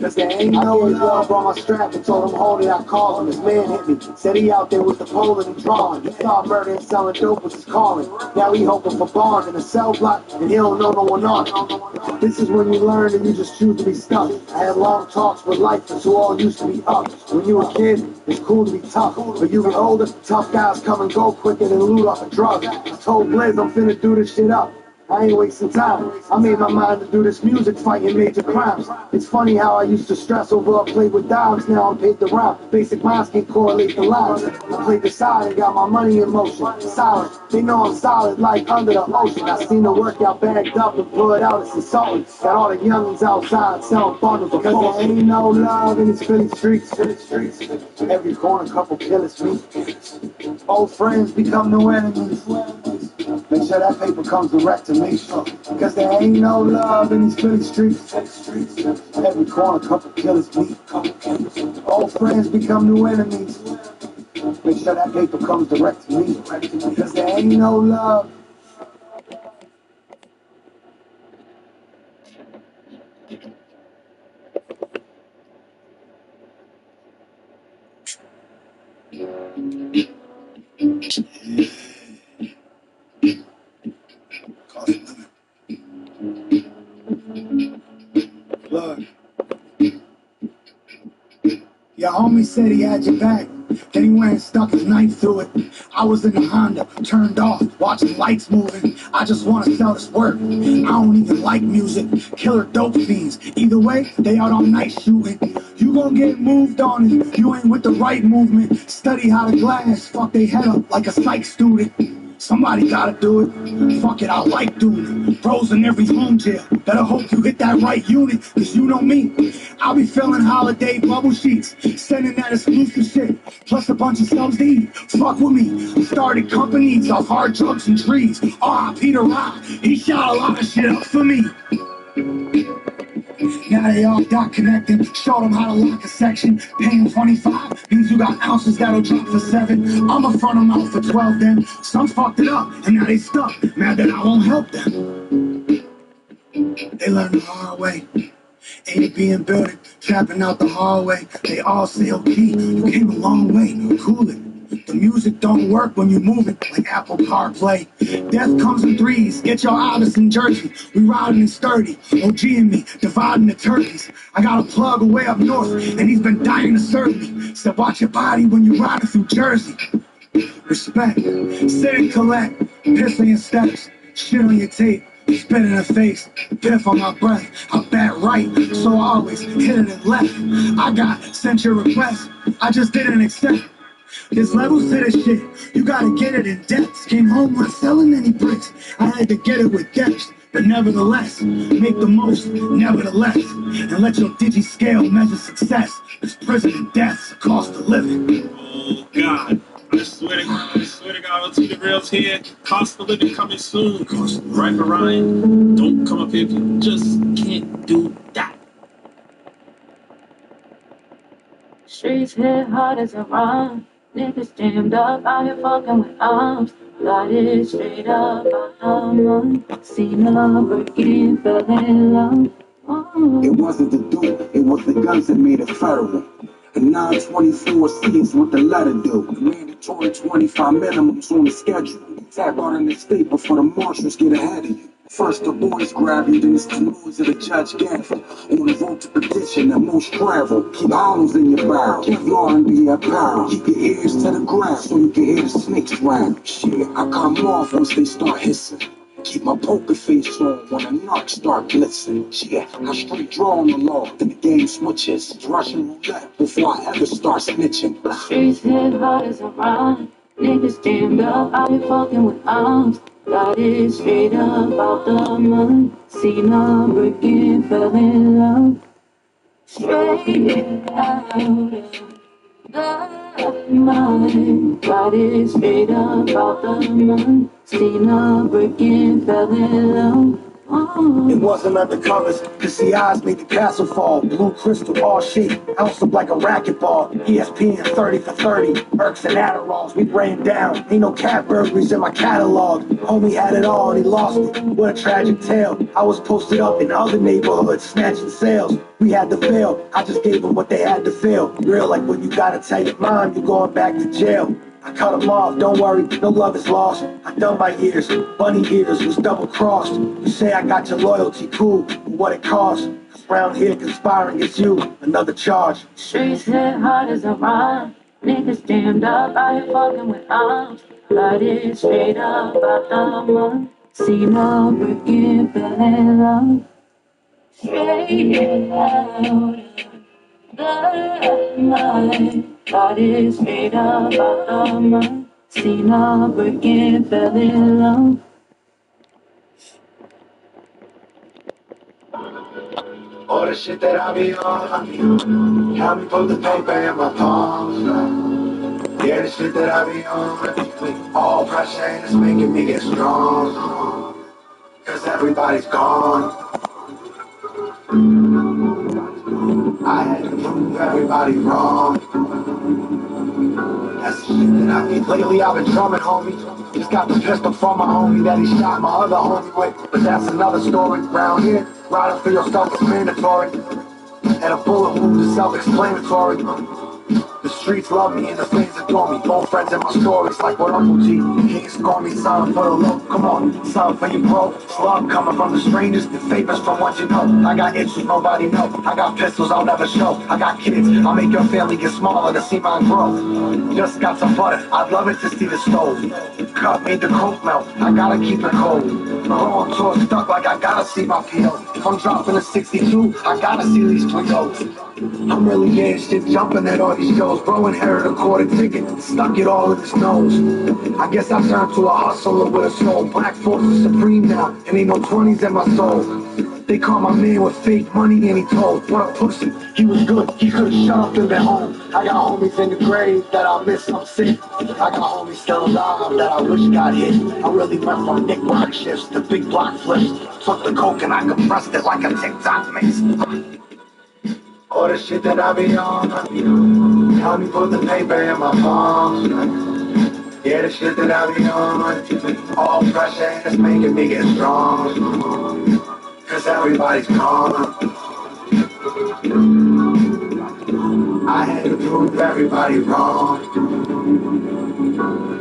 Cause there ain't no love. Brought my strap and told him hold it. I called him. This man hit me. Said he out there with the pole and the drawing. He thought murder and selling dope was his calling. Now he hoping for bars in a cell block and he don't know no one on it. This is when you learn and you just choose to be stuck. I had long talks with lifers who all used to be up. When you a kid, it's cool to be tough. But you get older, tough guys come and go quicker than loot off a drug. I told Blizz I'm finna do this shit up. I ain't wasting time. I made my mind to do this music, fighting major crimes. It's funny how I used to stress over a play with dimes. Now I'm paid to rhyme. Basic minds can't correlate the lines. I played the side and got my money in motion. Silent. They know I'm solid like under the ocean. I seen the workout bagged up and pulled out as consultant. Got all the youngins outside selling bundles. Because there ain't no love in these Philly streets. Every corner, couple killers meet. Old friends become new enemies. sure that paper comes direct to me. Cause there ain't no love in these Philly streets. Every corner, couple killers meet. Old friends become new enemies. Make sure that paper comes direct to me. Cause there ain't no love. Look. Your homie said he had your back. Then he went and stuck his knife through it. I was in the Honda, turned off, watching lights moving. I just want to sell this work. I don't even like music. Killer dope fiends. Either way, they out all night shooting. You gon' get moved on if you ain't with the right movement. Study how to glass, fuck they head up like a psych student. Somebody gotta do it. Fuck it, I like doing it. Bros in every home jail. Better hope you hit that right unit, cause you know me. I'll be filling holiday bubble sheets, sending that exclusive shit, plus a bunch of subs to eat. Fuck with me. Started companies off hard drugs and trees. Peter Rock, he shot a lot of shit up for me. Now they all got connected. Showed them how to lock a section. Paying 25 means you got ounces that'll drop for 7. I'ma front them out for 12 then. Some fucked it up and now they stuck. Mad that I won't help them. They learned the hard way. Ain't being building, trapping out the hallway. They all say, okay, you came a long way. Cool it. The music don't work when you're moving like Apple CarPlay. Death comes in threes. Get your Alice in Jersey. We riding in sturdy. OG and me dividing the turkeys. I got a plug away up north, and he's been dying to serve me. Said watch your body when you riding through Jersey. Respect. Sit and collect. Pissing in steps. Shit on your tape. Spit in the face, piff on my breath. I bat right, so I always hit it and left. I got sent your request, I just didn't accept. There's levels to this shit, you gotta get it in depth. Came home not selling any bricks, I had to get it with depth. But nevertheless, make the most, nevertheless. And let your digi-scale measure success. Cause prison and death's a cost of living. Oh, God. I swear to God, I'll keep the rails here. Cost of living coming soon. Right, Ryan? Don't come up here if you just can't do that. Streets hit hard as a rhyme. Niggas jammed up out here fucking with arms. Got it straight up out the money. Seen a breaking, fell in love. Oh. It wasn't the dude, it was the guns that made it federal. And 924 C's what the letter do. Mandatory 25 minimums on the schedule. Tap out in the state before the marshals get ahead of you. First the boys grab you, then it's the news of the judge gavel. On the road to petition that most travel. Keep hollows in your barrel, Kevlar under your apparel. Keep your ears to the ground so you can hear the snakes rattle. Shit, I cut them off once they start hissing. Keep my poker face on when the knocks start blitzing. Yeah, I straight draw on the law, then the game switches. It's Russian roulette before I ever start snitching. Streets hit hard as a rhyme. Niggas jammed up out here fucking with arms. Got it straight up out the mud. Seen a breaking, fell in love. Straight out of the mud. Got it straight up out the mud. Seen a breaking, fell in love. It wasn't undercovers, cause CIs made the castle fall. Blue crystal, all shape, ounce up like a racquetball. ESPN 30 for 30, Mercs and Adderalls, we ran down. Ain't no cat burglaries in my catalog. Homie had it all and he lost it, what a tragic tale. I was posted up in other neighborhoods, snatching sales. We had to fail, I just gave them what they had to feel. Real like when you gotta tell your mom you're going back to jail. I cut them off, don't worry, no love is lost. I done my years, bunny ears was double crossed. You say I got your loyalty, cool, but what it costs? Round here conspiring, it's you, another charge. Streets hit hard as a rhyme. Niggas jammed up out here fucking with arms. Got it straight up out the mud. Seen a breaking, fell in love. Straight out the mud. Got it straight up out the mud. Seen a breaking, fell in love. All the shit that I be on, help me put the paper in my palms. Yeah, the shit that I be on. All pressure and it's making me get strong. Cause everybody's gone. I had to prove everybody wrong. That's the shit that I be. Lately I've been drumming, homie. Just got the pistol from my homie that he shot my other homie with. But that's another story. Round here, riding for yourself is mandatory. And a bullet wound is self-explanatory. The streets love me and the fans adore me. Both friends in my stories like what Uncle G. Can't score me, something for the low. Come on, something for you, bro. Slug coming from the strangers and favors from what you know. I got itches nobody know. I got pistols I'll never show. I got kids, I'll make your family get smaller to see mine grow. Just got some butter, I'd love it to see the stove. Cut made the coke melt, I gotta keep it cold. Wrong tour stuck like I gotta see my PO. If I'm dropping a 62, I gotta see these 3 O's. I'm really getting shit jumping at all these shows. Bro inherited a quarter ticket, stuck it all in his nose. I guess I turned to a hustler with a soul. Black force is supreme now, and ain't no 20s in my soul. They call my man with fake money and he told, what a pussy, he was good, he could've shut up and been home. I got homies in the grave that I miss, I'm sick. I got homies still alive that I wish got hit. I really went from Nick Rock shifts to big block flips. Took the coke and I compressed it like a TikTok mix. All the shit that I be on, help me put the paper in my palm. Yeah, the shit that I be on, all pressure and it's making me get strong. Cause everybody's gone. I had to prove everybody wrong.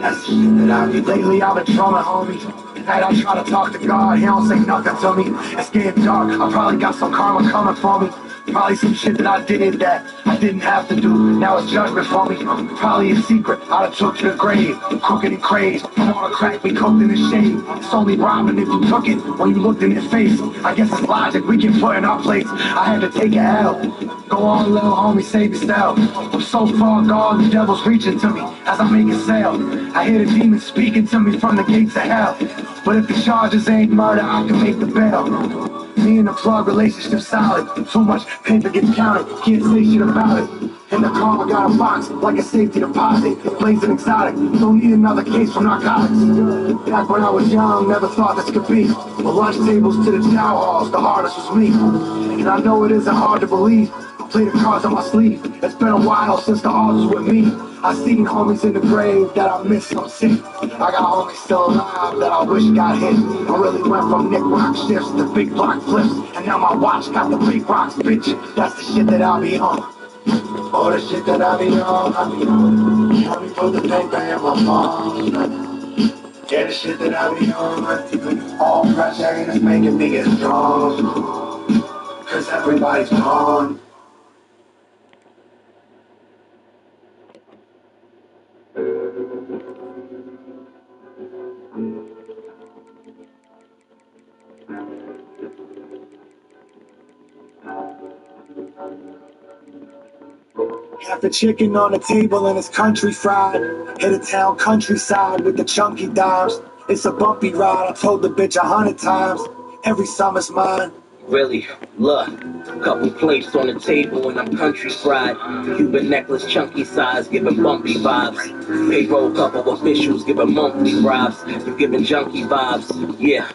That's the shit that I be. Lately I've been drumming, homie. Tonight I try to talk to God, he don't say nothing to me. It's getting dark, I probably got some karma coming for me. Probably some shit that I did that I didn't have to do. Now it's judgment for me. Probably a secret I done took to the grave. Crooked and crazed from all the crack we cooked in the shade. It's only robbing if you took it when you looked in his face. I guess it's logic we get put in our place. I had to take a L. Go on, little homie, save yourself. I'm so far gone, the devil's reaching to me as I make a sale. I hear the demons speaking to me from the gates of hell. But if the charges ain't murder, I can make the bail. Me and the plug relationship solid. Too much paper gets counted, can't say shit about it. In the car I got a box, like a safety deposit. Blazing exotic, don't need another case from narcotics. Back when I was young, never thought this could be. The lunch tables to the chow halls, the hardest was me. And I know it isn't hard to believe. I play the cards on my sleeve. It's been a while since the odds was with me. I seen homies in the grave that I miss, I'm sick. I got homies still alive that I wish got hit. I really went from Nick Rock shifts to big block flips. And now my watch got the big rocks, bitch. That's the shit that I be on. All the shit that I be on. Help me put the paper in my palm. Yeah, the shit that I be on. All pressure and it's making me get strong. Cause everybody's gone. Got the chicken on the table and it's country fried. Hit a town countryside with the chunky dimes. It's a bumpy ride, I told the bitch 100 times. Every summer's mine. Really, look, couple plates on the table and I'm country fried. Cuban necklace, chunky size, giving bumpy vibes. Payroll couple officials giving monthly bribes. You giving junkie vibes, yeah.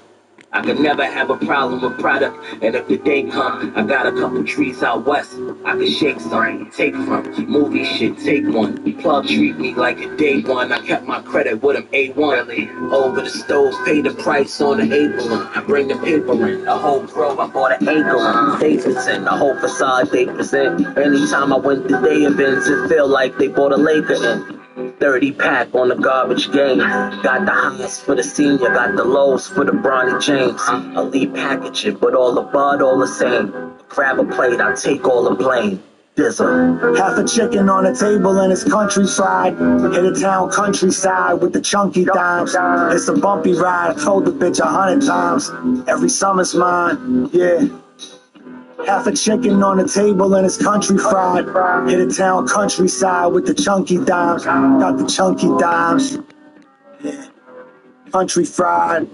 I could never have a problem with product, and if the day come, I got a couple trees out west. I could shake some, take from, movie shit, take one. Plug treat me like a day one. I kept my credit with him A1. Over the stove, pay the price on the apron. I bring the paper in, a whole grove, I bought an acre. Davidson, the whole facade they present. Anytime I went to day events, it felt like they bought a Laker in. 30 pack on the garbage game. Got the highs for the senior, got the lows for the Bronny James. Elite packaging, but all the bud, all the same. Grab a plate, I take all the blame. Dizzle. Half a chicken on the table and it's country fried. Hit a town countryside with the chunky dimes. It's a bumpy ride, I told the bitch 100 times. Every summer's mine, yeah. Half a chicken on the table and it's country fried. Hit a town countryside with the chunky dimes. Got the chunky dimes. Yeah. Country fried.